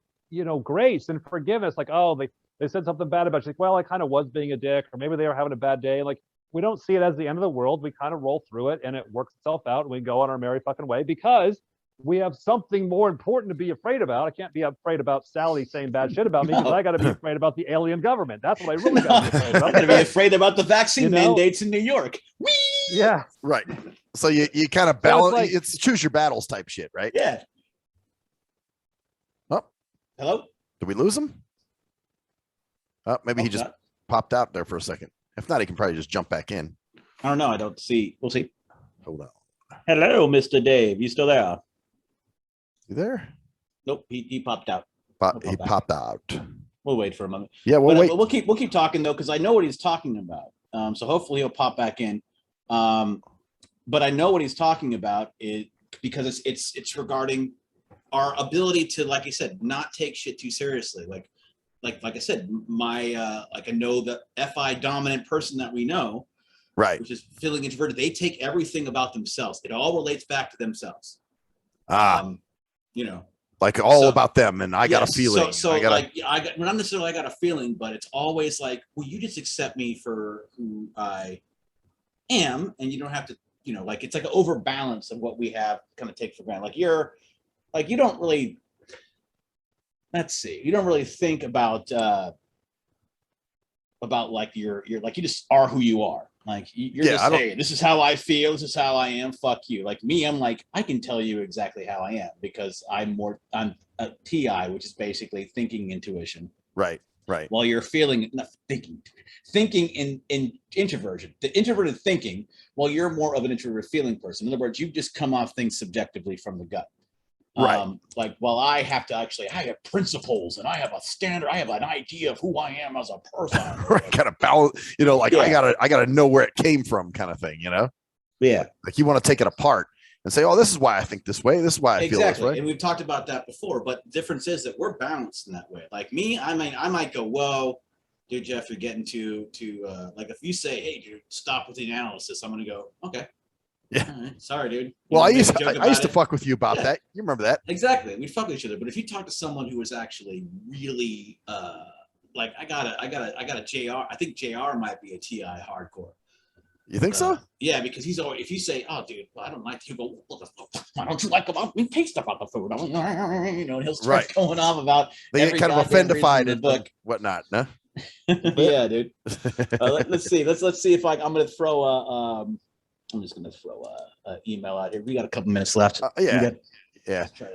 Speaker 2: grace and forgiveness. Like, oh, they said something bad about you. Like, well, I kind of was being a dick, or maybe they were having a bad day. Like, we don't see it as the end of the world. We kind of roll through it, and it works itself out, and we go on our merry fucking way, because we have something more important to be afraid about. I can't be afraid about Sally saying bad shit about me, because I got to be afraid about the alien government. That's what I really got to be afraid about. I got to be afraid about the vaccine mandates in New York. Whee!
Speaker 3: Yeah.
Speaker 1: Right. So you kind of balance. So it's choose your battles type shit, right?
Speaker 2: Yeah.
Speaker 1: Oh.
Speaker 2: Hello?
Speaker 1: Did we lose him? Oh, maybe he just popped out there for a second. If not, he can probably just jump back in.
Speaker 2: I don't know. I don't see. We'll see.
Speaker 1: Hold on.
Speaker 2: Hello, Mr. Dave. You still there?
Speaker 1: You there?
Speaker 2: Nope. He popped out.
Speaker 1: He popped out.
Speaker 2: We'll wait for a moment.
Speaker 1: Yeah, wait.
Speaker 2: We'll keep talking though, because I know what he's talking about. So hopefully he'll pop back in. But I know what he's talking about because it's regarding our ability to, like I said, not take shit too seriously. Like I said, my I know the FI dominant person that we know,
Speaker 1: right,
Speaker 2: which is feeling introverted. They take everything about themselves. It all relates back to themselves.
Speaker 1: Like all about them, and I got a feeling.
Speaker 2: Not necessarily I got a feeling, but it's always like, well, you just accept me for who I am, and you don't have to, like it's like an overbalance of what we have kind of take for granted. You don't really. Let's see. You don't really think about like you're like you just are who you are. Like you're just, hey, this is how I feel. This is how I am. Fuck you. Like me, I'm like, I can tell you exactly how I am, because I'm a TI, which is basically thinking intuition.
Speaker 1: Right.
Speaker 2: While you're thinking in introversion, the introverted thinking, while you're more of an introverted feeling person. In other words, you just come off things subjectively from the gut.
Speaker 1: Right.
Speaker 2: I have principles, and I have a standard. I have an idea of who I am as a person.
Speaker 1: Kind of balance, I gotta know where it came from, kind of thing,
Speaker 2: Yeah.
Speaker 1: Like you want to take it apart and say, oh, this is why I think this way. This is why I feel this way.
Speaker 2: And we've talked about that before, but the difference is that we're balanced in that way. Like me, I might go, whoa, dude, Jeff, you're getting too like if you say, hey, dude, stop with the analysis, I'm gonna go, okay.
Speaker 1: Yeah.
Speaker 2: Right. Sorry, dude.
Speaker 1: Well, I used to fuck with you about that. You remember that?
Speaker 2: Exactly. We'd fuck with each other. But if you talk to someone who is actually really like I got a JR. I think JR might be a TI hardcore.
Speaker 1: You think so?
Speaker 2: Yeah, because he's always, if you say, oh dude, well, I don't like you, go, why don't you like about me taste about the food? And he'll start going off about
Speaker 1: they get kind of offendified and whatnot, no?
Speaker 2: Yeah, dude. Let's see. Let's see if I'm gonna throw I'm just going to throw an email out here. We got a couple minutes left.
Speaker 1: Yeah.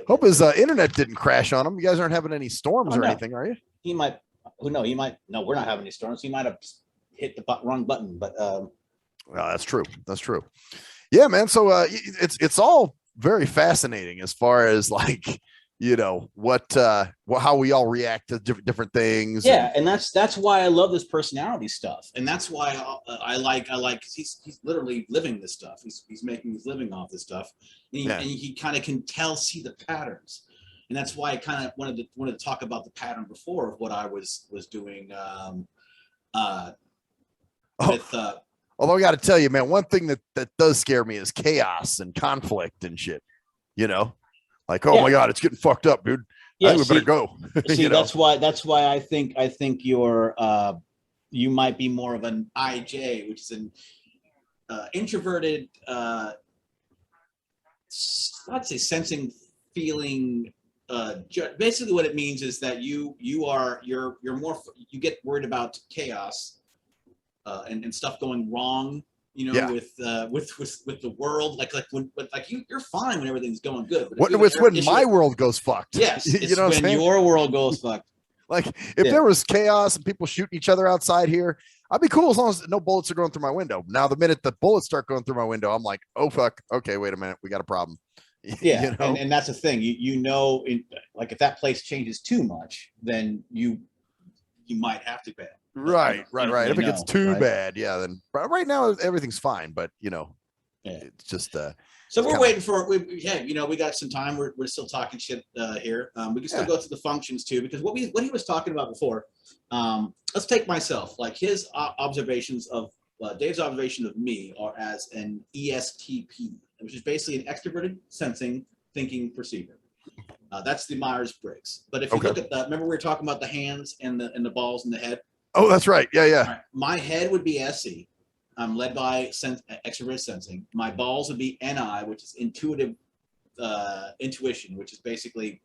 Speaker 1: Hope his internet didn't crash on him. You guys aren't having any storms or anything, are you?
Speaker 2: He might. No, we're not having any storms. He might have hit the wrong button, but.
Speaker 1: Well, that's true. Yeah, man. So it's all very fascinating as far as like, how we all react to different things.
Speaker 2: Yeah, and that's why I love this personality stuff, and that's why I like because he's literally living this stuff. He's making his living off this stuff, and he kind of can see the patterns. and that's why I kind of wanted to talk about the pattern before of what I was doing.
Speaker 1: Although I got to tell you, man, one thing that does scare me is chaos and conflict and shit. You know, like, oh my God, it's getting fucked up, dude. I think we better go.
Speaker 2: See, that's why I think you might be more of an IJ, which is an introverted, I'd say sensing, feeling. Basically, what it means is that you're more, you get worried about chaos and stuff going wrong. You know, with the world, like you're fine when everything's going good. But
Speaker 1: it's when my world goes fucked.
Speaker 2: Yes, you know, when your world goes fucked.
Speaker 1: Like if there was chaos and people shooting each other outside here, I'd be cool as long as no bullets are going through my window. Now, the minute the bullets start going through my window, I'm like, oh fuck, okay, wait a minute, we got a problem.
Speaker 2: Yeah,
Speaker 1: you know?
Speaker 2: and that's the thing. You know, like if that place changes too much, then you might have to ban.
Speaker 1: Right. If it gets too bad, then right now everything's fine. But you know, it's just
Speaker 2: so we're waiting for we got some time. We're still talking shit here. We can still go through the functions too, because what he was talking about before. Let's take myself, like his observations of Dave's observation of me are as an ESTP, which is basically an extroverted sensing thinking perceiver. That's the Myers-Briggs. But if you look at remember we were talking about the hands and the balls in the head.
Speaker 1: Oh, that's right. Yeah.
Speaker 2: Right. My head would be SC. I'm led by extroverted sensing. My balls would be NI, which is intuitive intuition, which is basically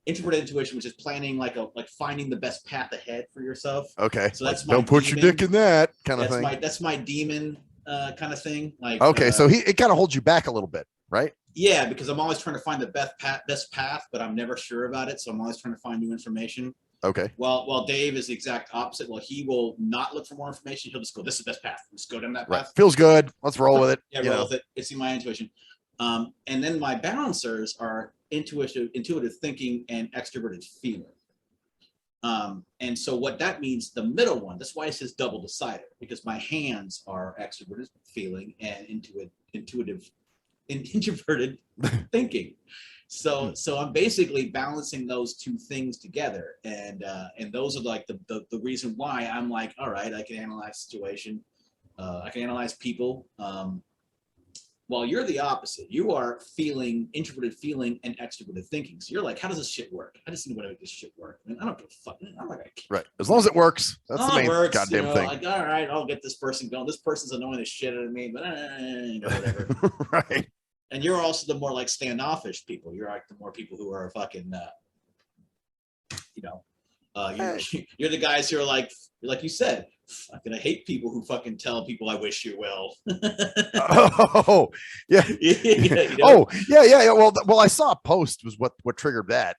Speaker 2: introverted intuition, which is planning like finding the best path ahead for yourself.
Speaker 1: Okay.
Speaker 2: So that's
Speaker 1: don't put your dick in that kind of thing.
Speaker 2: That's my demon kind of thing. Like
Speaker 1: so it kind of holds you back a little bit, right?
Speaker 2: Yeah, because I'm always trying to find the best path, but I'm never sure about it. So I'm always trying to find new information.
Speaker 1: Okay.
Speaker 2: Well, Dave is the exact opposite. Well, he will not look for more information. He'll just go, this is the best path. Let's go down that path.
Speaker 1: Feels good. Let's roll with it.
Speaker 2: Yeah, roll with it. It's in my intuition. And then my balancers are intuitive thinking and extroverted feeling. And so what that means, the middle one, that's why it says double decider, because my hands are extroverted feeling and intuitive and introverted thinking. So I'm basically balancing those two things together, and those are like the reason why I'm like, all right, I can analyze situation, I can analyze people. While you're the opposite, you are feeling introverted feeling and extroverted thinking. So you're like, how does this shit work? I just need to make this shit work. I mean, I don't give a fuck. I'm like,
Speaker 1: right. As long as it works, that's the main goddamn thing.
Speaker 2: Like, all right, I'll get this person going. This person's annoying the shit out of me, but whatever.
Speaker 1: Right.
Speaker 2: And you're also the more like standoffish people. You're like the more people who are fucking, you're the guys who are like you said, fucking, I hate people who fucking tell people I wish you well.
Speaker 1: Oh, yeah. Oh, yeah. Well, I saw a post was what triggered that.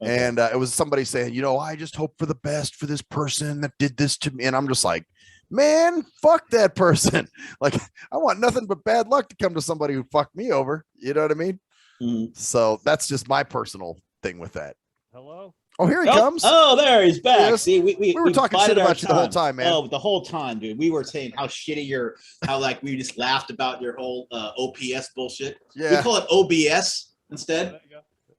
Speaker 1: Okay. And it was somebody saying, I just hope for the best for this person that did this to me. And I'm just like, man, fuck that person. Like, I want nothing but bad luck to come to somebody who fucked me over. You know what I mean? Mm-hmm. So that's just my personal thing with that.
Speaker 3: Hello?
Speaker 1: Oh, here he comes.
Speaker 2: Oh, there he's back. Yes. See, we
Speaker 1: were talking shit about you the whole time, man.
Speaker 2: Oh, the whole time, dude. We were saying how shitty how like we just laughed about your whole OPS bullshit. Yeah. We call it OBS instead.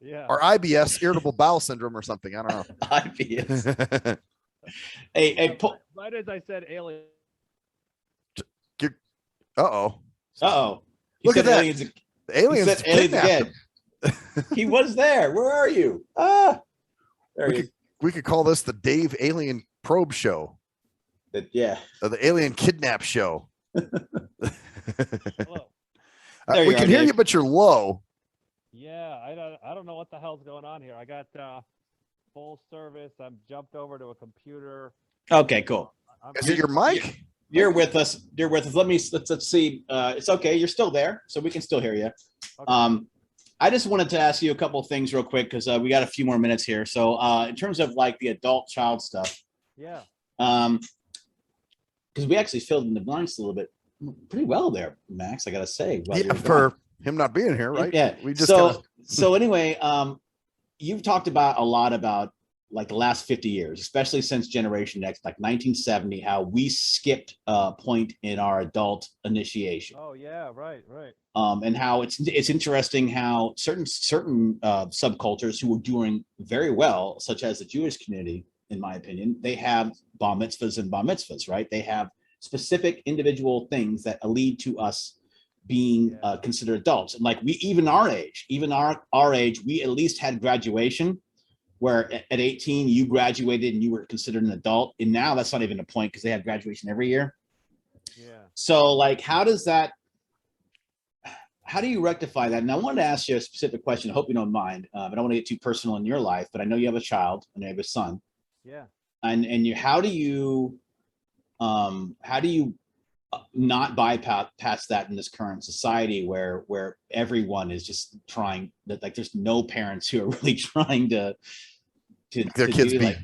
Speaker 3: Yeah.
Speaker 1: Or IBS, irritable bowel syndrome or something. I don't know.
Speaker 2: IBS. Hey,
Speaker 3: right as I said alien.
Speaker 1: Uh-oh.
Speaker 2: Look at that.
Speaker 1: The aliens
Speaker 2: again. He was there. Where are you?
Speaker 1: We could call this the Dave Alien Probe Show.
Speaker 2: Or
Speaker 1: the Alien Kidnap Show.
Speaker 3: Hello.
Speaker 1: We can hear you, but you're low.
Speaker 3: Yeah, I don't know what the hell's going on here. I got full service. I'm jumped over to a computer.
Speaker 2: Okay, cool.
Speaker 1: Is it your mic?
Speaker 2: You're with us. Let's see. It's okay. You're still there, so we can still hear you. Okay. I just wanted to ask you a couple of things real quick because we got a few more minutes here. So in terms of like the adult child stuff.
Speaker 3: Yeah.
Speaker 2: Because we actually filled in the blanks a little bit pretty well there, Max, I got to say.
Speaker 1: Yeah, for him not being here, right?
Speaker 2: Yeah.
Speaker 1: We just
Speaker 2: so anyway, you've talked about a lot about like the last 50 years, especially since Generation X, like 1970, how we skipped a point in our adult initiation.
Speaker 3: Oh yeah, right.
Speaker 2: And how it's interesting how certain subcultures who are doing very well, such as the Jewish community, in my opinion, they have bar mitzvahs and bar mitzvahs, right? They have specific individual things that lead to us being considered adults. And like even our age, we at least had graduation, where at 18 you graduated and you were considered an adult, and now that's not even a point because they have graduation every year.
Speaker 3: Yeah.
Speaker 2: So like, how do you rectify that? And I wanted to ask you a specific question. I hope you don't mind. I don't want to get too personal in your life, but I know you have a child and you have a son.
Speaker 3: Yeah.
Speaker 2: And how do you not bypass that in this current society where everyone is just trying that, like there's no parents who are really trying to
Speaker 1: their kids be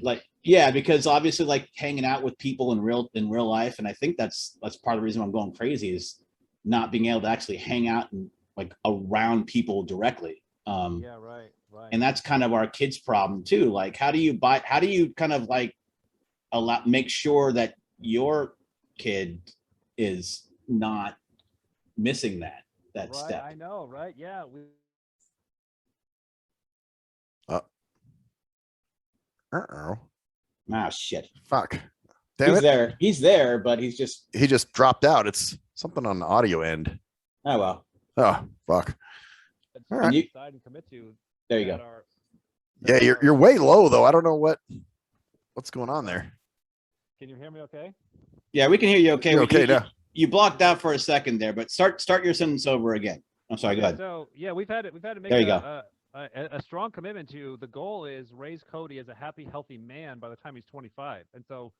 Speaker 2: yeah, because obviously like hanging out with people in real life, and I think that's part of the reason I'm going crazy is not being able to actually hang out and like around people directly.
Speaker 3: Yeah, right.
Speaker 2: And that's kind of our kids' problem too. Like, how do you kind of like make sure that your kid is not missing that
Speaker 3: right,
Speaker 2: step?
Speaker 3: I know, right? Yeah.
Speaker 2: Ah, shit.
Speaker 1: Fuck. Damn
Speaker 2: He's there, but he just
Speaker 1: dropped out. It's something on the audio end.
Speaker 2: Oh well.
Speaker 1: Oh fuck.
Speaker 3: All right. Decide and commit to.
Speaker 2: There you go.
Speaker 1: Yeah, you're way low though. I don't know what's going on there.
Speaker 3: Can you hear me okay?
Speaker 2: Yeah, we can hear you okay.
Speaker 1: You're okay now.
Speaker 2: You blocked out for a second there, but start your sentence over again. I'm sorry, go ahead.
Speaker 3: So yeah, we've had to make
Speaker 2: there you go.
Speaker 3: A strong commitment to the goal is raise Cody as a happy, healthy man by the time he's 25. And so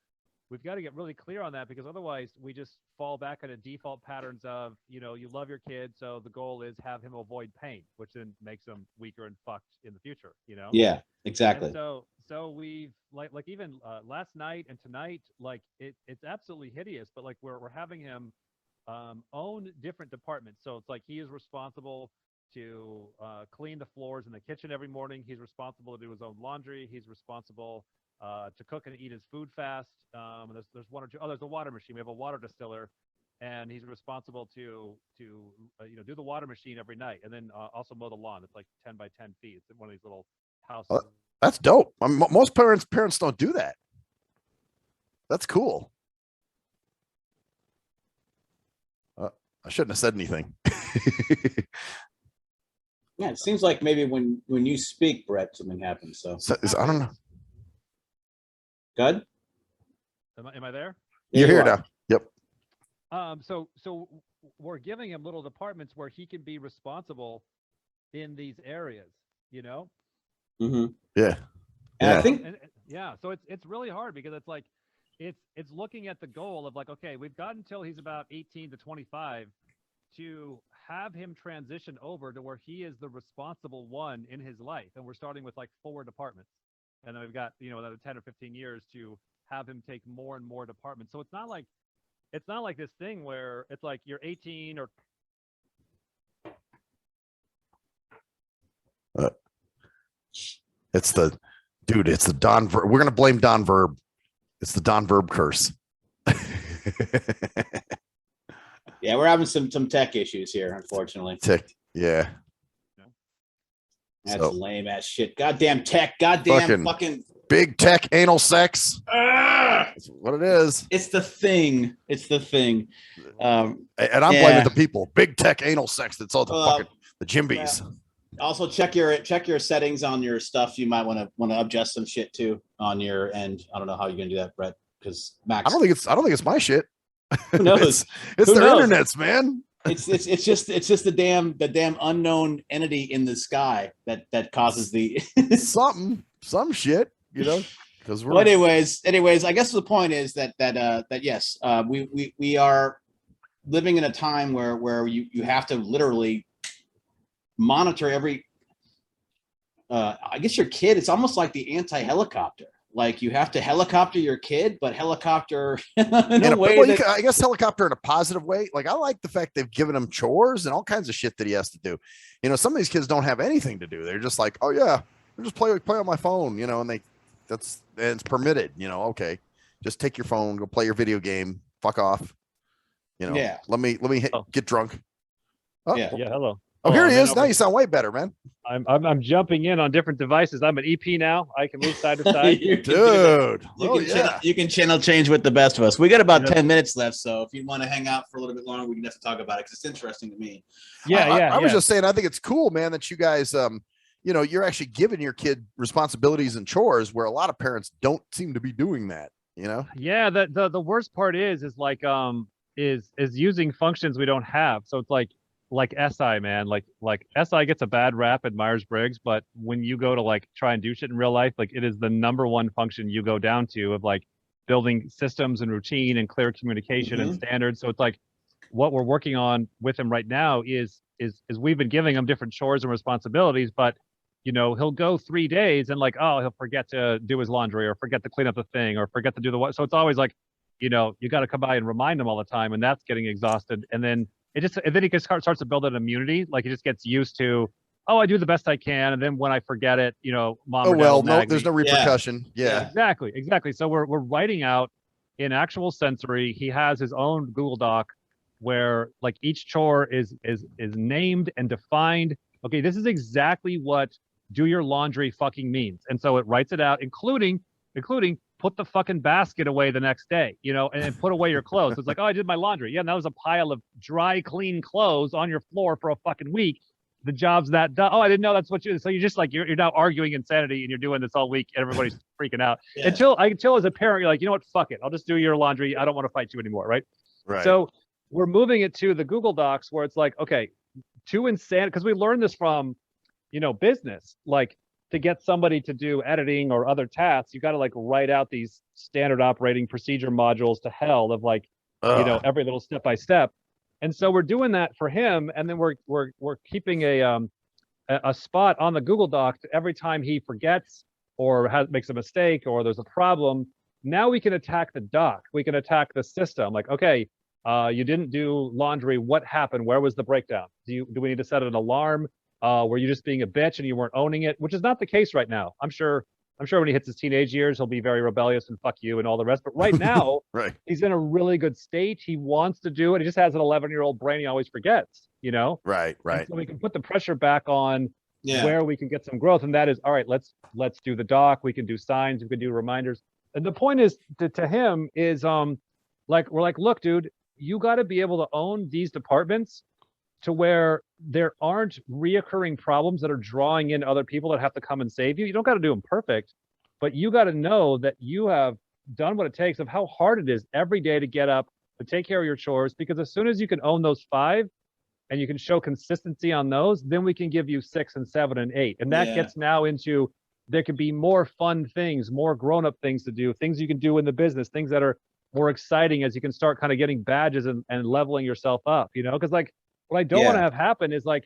Speaker 3: we've got to get really clear on that, because otherwise we just fall back into default patterns of, you love your kid. So the goal is have him avoid pain, which then makes him weaker and fucked in the future,
Speaker 2: Yeah, exactly.
Speaker 3: And so we've like even last night and tonight, like it's absolutely hideous, but like we're having him own different departments. So it's like he is responsible to clean the floors in the kitchen every morning. He's responsible to do his own laundry. He's responsible to cook and eat his food fast. There's one or two. Oh, there's a water machine. We have a water distiller, and he's responsible to do the water machine every night, and then also mow the lawn. It's like 10 by 10 feet. It's one of these little houses.
Speaker 1: That's dope. Most parents don't do that. That's cool. I shouldn't have said anything.
Speaker 2: Yeah, it seems like maybe when you speak, Brett, something happens. So
Speaker 1: I don't know.
Speaker 2: Good.
Speaker 3: Am I there?
Speaker 1: You're here now. Yep.
Speaker 3: So we're giving him little departments where he can be responsible in these areas.
Speaker 2: Mm-hmm.
Speaker 1: Yeah.
Speaker 2: And I think
Speaker 3: so it's really hard, because it's like it's looking at the goal of like, okay, we've got until he's about 18 to 25 to have him transition over to where he is the responsible one in his life, and we're starting with like 4 departments, and then we've got another 10 or 15 years to have him take more and more departments. So it's not like this thing where it's like you're 18 or
Speaker 1: it's the Don Verb. We're gonna blame Don Verb. It's the Don Verb curse.
Speaker 2: Yeah, we're having some tech issues here, unfortunately.
Speaker 1: Yeah.
Speaker 2: That's lame ass shit. Goddamn tech. Goddamn fucking
Speaker 1: big tech anal sex. That's what it is.
Speaker 2: It's the thing. And
Speaker 1: I'm blaming the people. Big tech anal sex. That's all the Jimbies.
Speaker 2: Yeah. Also check your settings on your stuff. You might want to adjust some shit too on your end. I don't know how you're gonna do that, Brett, because Max.
Speaker 1: I don't think it's my shit.
Speaker 2: Who knows?
Speaker 1: it's their internets, man.
Speaker 2: It's just the damn unknown entity in the sky that causes the
Speaker 1: some shit, because we're.
Speaker 2: Well, anyways, I guess the point is that yes, we are living in a time where you have to literally monitor every. I guess your kid. It's almost like the anti-helicopter. Like you have to helicopter your kid, but helicopter
Speaker 1: I guess helicopter in a positive way. Like I like the fact they've given him chores and all kinds of shit that he has to do. Some of these kids don't have anything to do. They're just like, oh yeah, I just play on my phone, and it's permitted, okay, just take your phone, go play your video game, fuck off, let me get drunk.
Speaker 3: Yeah, hello.
Speaker 1: Oh, here he is. Now you sound way better, man.
Speaker 3: I'm jumping in on different devices. I'm an EP now. I can move side to side.
Speaker 1: Dude.
Speaker 2: You can channel change with the best of us. We got about 10 minutes left, so if you want to hang out for a little bit longer, we can have to talk about it because it's interesting to me.
Speaker 1: I was just saying, I think it's cool, man, that you guys you're actually giving your kid responsibilities and chores where a lot of parents don't seem to be doing that,
Speaker 3: Yeah, the worst part is like is using functions we don't have. So it's like SI, man, like SI gets a bad rap at Myers-Briggs, but when you go to like try and do shit in real life, like it is the number one function you go down to of like building systems and routine and clear communication and standards. So it's like what we're working on with him right now is we've been giving him different chores and responsibilities, but he'll go 3 days and he'll forget to do his laundry or forget to clean up the thing or forget to do so it's always like, you got to come by and remind him all the time, and that's getting exhausted. And then then he starts to build an immunity. Like he just gets used to, I do the best I can, and then when I forget it, mom.
Speaker 1: There's no repercussion. Yeah.
Speaker 3: Exactly. So we're writing out in actual sensory. He has his own Google Doc where like each chore is named and defined. Okay, this is exactly what do your laundry fucking means, and so it writes it out, including put the fucking basket away the next day, and put away your clothes. So it's like, I did my laundry. Yeah, and that was a pile of dry, clean clothes on your floor for a fucking week. The job's that done. Oh, I didn't know that's what you. So you're just like you're now arguing insanity, and you're doing this all week. And everybody's freaking out until as a parent, you're like, you know what, fuck it, I'll just do your laundry. I don't want to fight you anymore, right?
Speaker 1: Right.
Speaker 3: So we're moving it to the Google Docs where it's like, okay, too insane, because we learned this from, business, like. To get somebody to do editing or other tasks, you got to like write out these standard operating procedure modules to hell of like, every little step by step. And so we're doing that for him. And then we're keeping a spot on the Google Doc to every time he forgets or makes a mistake or there's a problem. Now we can attack the doc. We can attack the system. Like, okay, you didn't do laundry. What happened? Where was the breakdown? Do we need to set an alarm? Were you just being a bitch and you weren't owning it? Which is not the case right now. I'm sure when he hits his teenage years, he'll be very rebellious and fuck you and all the rest. But right now, he's in a really good state. He wants to do it. He just has an 11-year-old brain. He always forgets,
Speaker 1: Right.
Speaker 3: And so we can put the pressure back on where we can get some growth. And that is, all right, let's do the doc. We can do signs. We can do reminders. And the point is to him is, we're like, look, dude, you got to be able to own these departments to where there aren't reoccurring problems that are drawing in other people that have to come and save you. You don't got to do them perfect, but you got to know that you have done what it takes of how hard it is every day to get up, to take care of your chores, because as soon as you can own those 5 and you can show consistency on those, then we can give you 6 and 7 and 8. And that gets now into, there could be more fun things, more grown-up things to do, things you can do in the business, things that are more exciting as you can start kind of getting badges and leveling yourself up, because like, what I don't want to have happen is like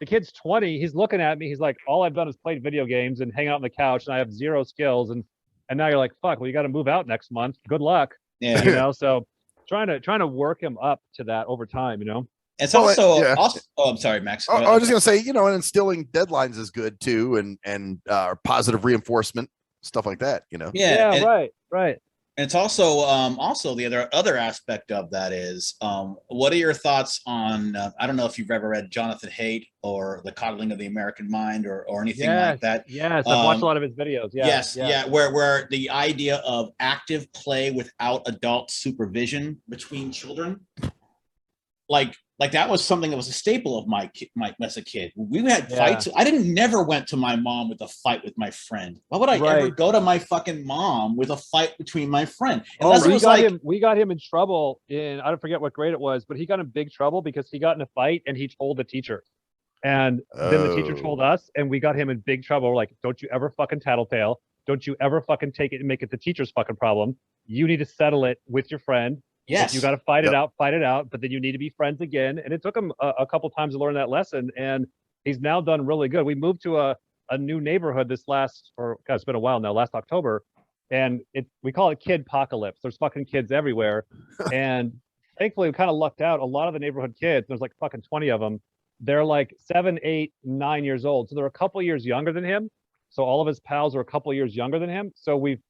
Speaker 3: the kid's 20, he's looking at me, he's like, all I've done is played video games and hang out on the couch and I have 0 skills. And now you're like, fuck, well, you got to move out next month. Good luck. Yeah. So trying to work him up to that over time,
Speaker 2: It's also I'm sorry, Max.
Speaker 1: I was just gonna say, and instilling deadlines is good too, and positive reinforcement, stuff like that,
Speaker 3: Right.
Speaker 2: And it's also the other aspect of that is, what are your thoughts on, I don't know if you've ever read Jonathan Haidt or The Coddling of the American Mind or anything like that.
Speaker 3: Yes, I've watched a lot of his videos.
Speaker 2: Yes. Where the idea of active play without adult supervision between children, like that was something that was a staple of my as a kid. We had fights. I never went to my mom with a fight with my friend. Why would I ever go to my fucking mom with a fight between my friend?
Speaker 3: We got him in trouble I don't forget what grade it was, but he got in big trouble because he got in a fight and he told the teacher. And then the teacher told us, and we got him in big trouble. We're like, don't you ever fucking tattletale. Don't you ever fucking take it and make it the teacher's fucking problem. You need to settle it with your friend.
Speaker 2: Yes,
Speaker 3: you got to fight it out, but then you need to be friends again. And it took him a couple times to learn that lesson, and he's now done really good. We moved to a new neighborhood it's been a while now, last October, and we call it kid apocalypse. There's fucking kids everywhere, and thankfully we kind of lucked out. A lot of the neighborhood kids, there's like fucking 20 of them. They're like 7, 8, 9 years old, so they're a couple years younger than him. So all of his pals are a couple years younger than him. So we've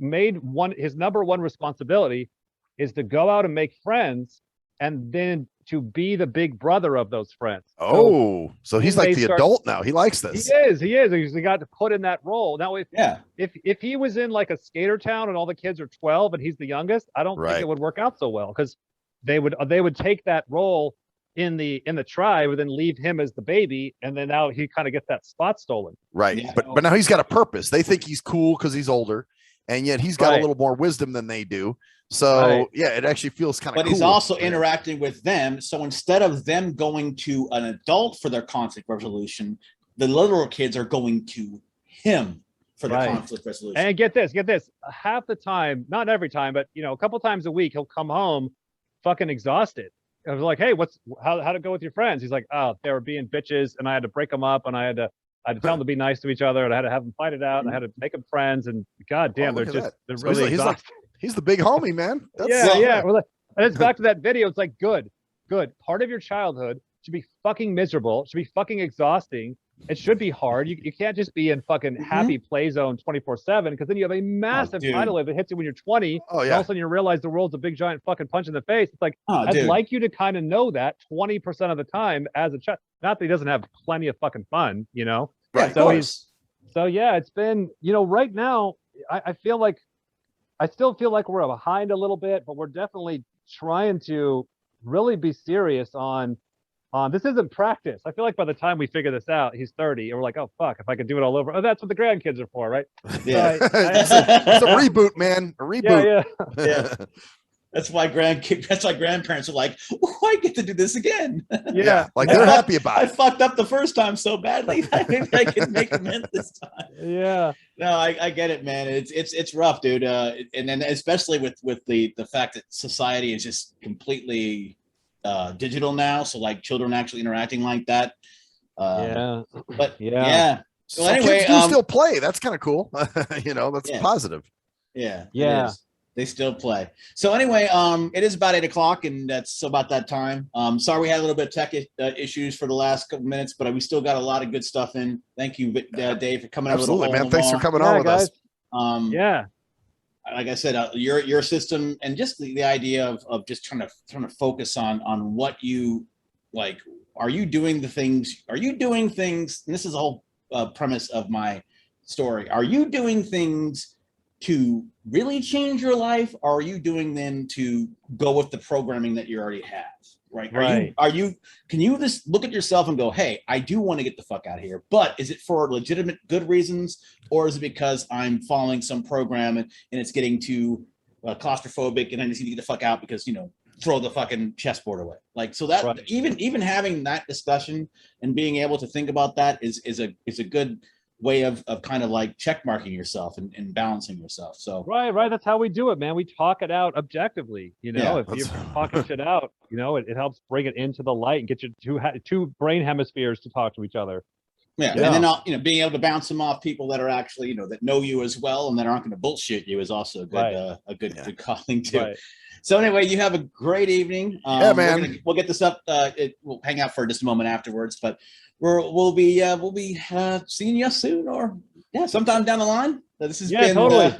Speaker 3: made his number one responsibility is to go out and make friends, and then to be the big brother of those friends.
Speaker 1: So he's like the adult now. He likes this.
Speaker 3: He is. He got to put in that role. Now, if he was in like a skater town and all the kids are 12 and he's the youngest, I don't think it would work out so well, because they would take that role in the tribe and then leave him as the baby, and then now he kind of gets that spot stolen.
Speaker 1: Right. Yeah. But now he's got a purpose. They think he's cool because he's older, and yet he's got a little more wisdom than they do. So it actually feels kind of cool.
Speaker 2: But he's also interacting with them. So instead of them going to an adult for their conflict resolution, the little kids are going to him for their conflict resolution.
Speaker 3: And get this, half the time, not every time, but a couple times a week, he'll come home fucking exhausted. I was like, hey, how'd it go with your friends? He's like, oh, they were being bitches, and I had to break them up, and I had to tell them to be nice to each other, and I had to have them fight it out, and I had to make them friends, and god damn, they're really exhausted.
Speaker 1: He's the big homie, man.
Speaker 3: Well, and it's back to that video. It's like, good. Part of your childhood should be fucking miserable. It should be fucking exhausting. It should be hard. You can't just be in fucking happy play zone 24/7, because then you have a massive tidal wave that hits you when you're 20.
Speaker 1: Oh, yeah.
Speaker 3: And all of a sudden you realize the world's a big giant fucking punch in the face. It's like, I'd like you to kind of know that 20% of the time as a child. Not that he doesn't have plenty of fucking fun,
Speaker 1: Right.
Speaker 3: So it's been, right now, I feel like, I still feel like we're behind a little bit, but we're definitely trying to really be serious on this isn't practice. I feel like by the time we figure this out, he's 30, and we're like, oh fuck, if I could do it all over. Oh, that's what the grandkids are for, right?
Speaker 1: Yeah, it's a reboot, man. A reboot.
Speaker 2: Yeah. That's why grandparents are like, I get to do this again.
Speaker 1: Yeah, like they're happy about it.
Speaker 2: I fucked up the first time so badly. Maybe I can make amends this time.
Speaker 3: Yeah.
Speaker 2: No, I get it, man. It's rough, dude. And then especially with the fact that society is just completely digital now. So like children actually interacting like that. But yeah. So anyway,
Speaker 1: kids do still play. That's kind of cool. That's positive.
Speaker 2: Yeah. They still play. So anyway, it is about 8:00, and that's about that time. Sorry we had a little bit of tech issues for the last couple minutes, but we still got a lot of good stuff in. Thank you, Dave, for coming out.
Speaker 1: Absolutely, man. Thanks for coming on with us.
Speaker 2: Like I said, your system, and just the idea of just trying to focus on what you like. Are you doing things? And this is the whole premise of my story. Are you doing things to really change your life, or are you doing them to go with the programming that you already have? Right. Can you just look at yourself and go, hey, I do want to get the fuck out of here, but is it for legitimate good reasons, or is it because I'm following some program and it's getting too claustrophobic and I just need to get the fuck out because, throw the fucking chessboard away. Like, so that even having that discussion and being able to think about that is a good way of kind of like check marking yourself and balancing yourself. So
Speaker 3: right, that's how we do it, man. We talk it out objectively. If you're talking shit out, it helps bring it into the light and get your two brain hemispheres to talk to each other.
Speaker 2: And then being able to bounce them off people that are actually that know you as well and that aren't going to bullshit you is also a good calling too. Right. So anyway, you have a great evening.
Speaker 1: Man.
Speaker 2: We'll get this up. We'll hang out for just a moment afterwards, but we'll be seeing you soon, or sometime down the line. This has been
Speaker 3: totally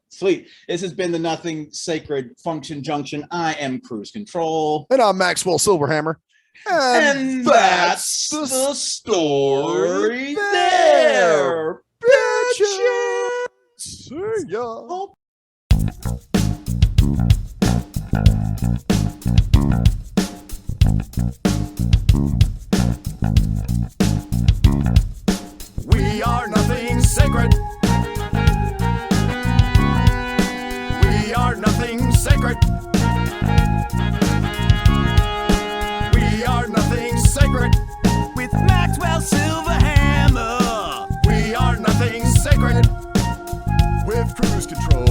Speaker 2: sweet. This has been the Nothing Sacred Function Junction. I am Cruise Control,
Speaker 1: and I'm Maxwell Silverhammer,
Speaker 2: and that's the story there, bitches.
Speaker 1: See ya.
Speaker 4: We are nothing sacred. We are nothing sacred. We are nothing sacred. With Maxwell Silverhammer. We are nothing sacred.
Speaker 1: With Cruise Control.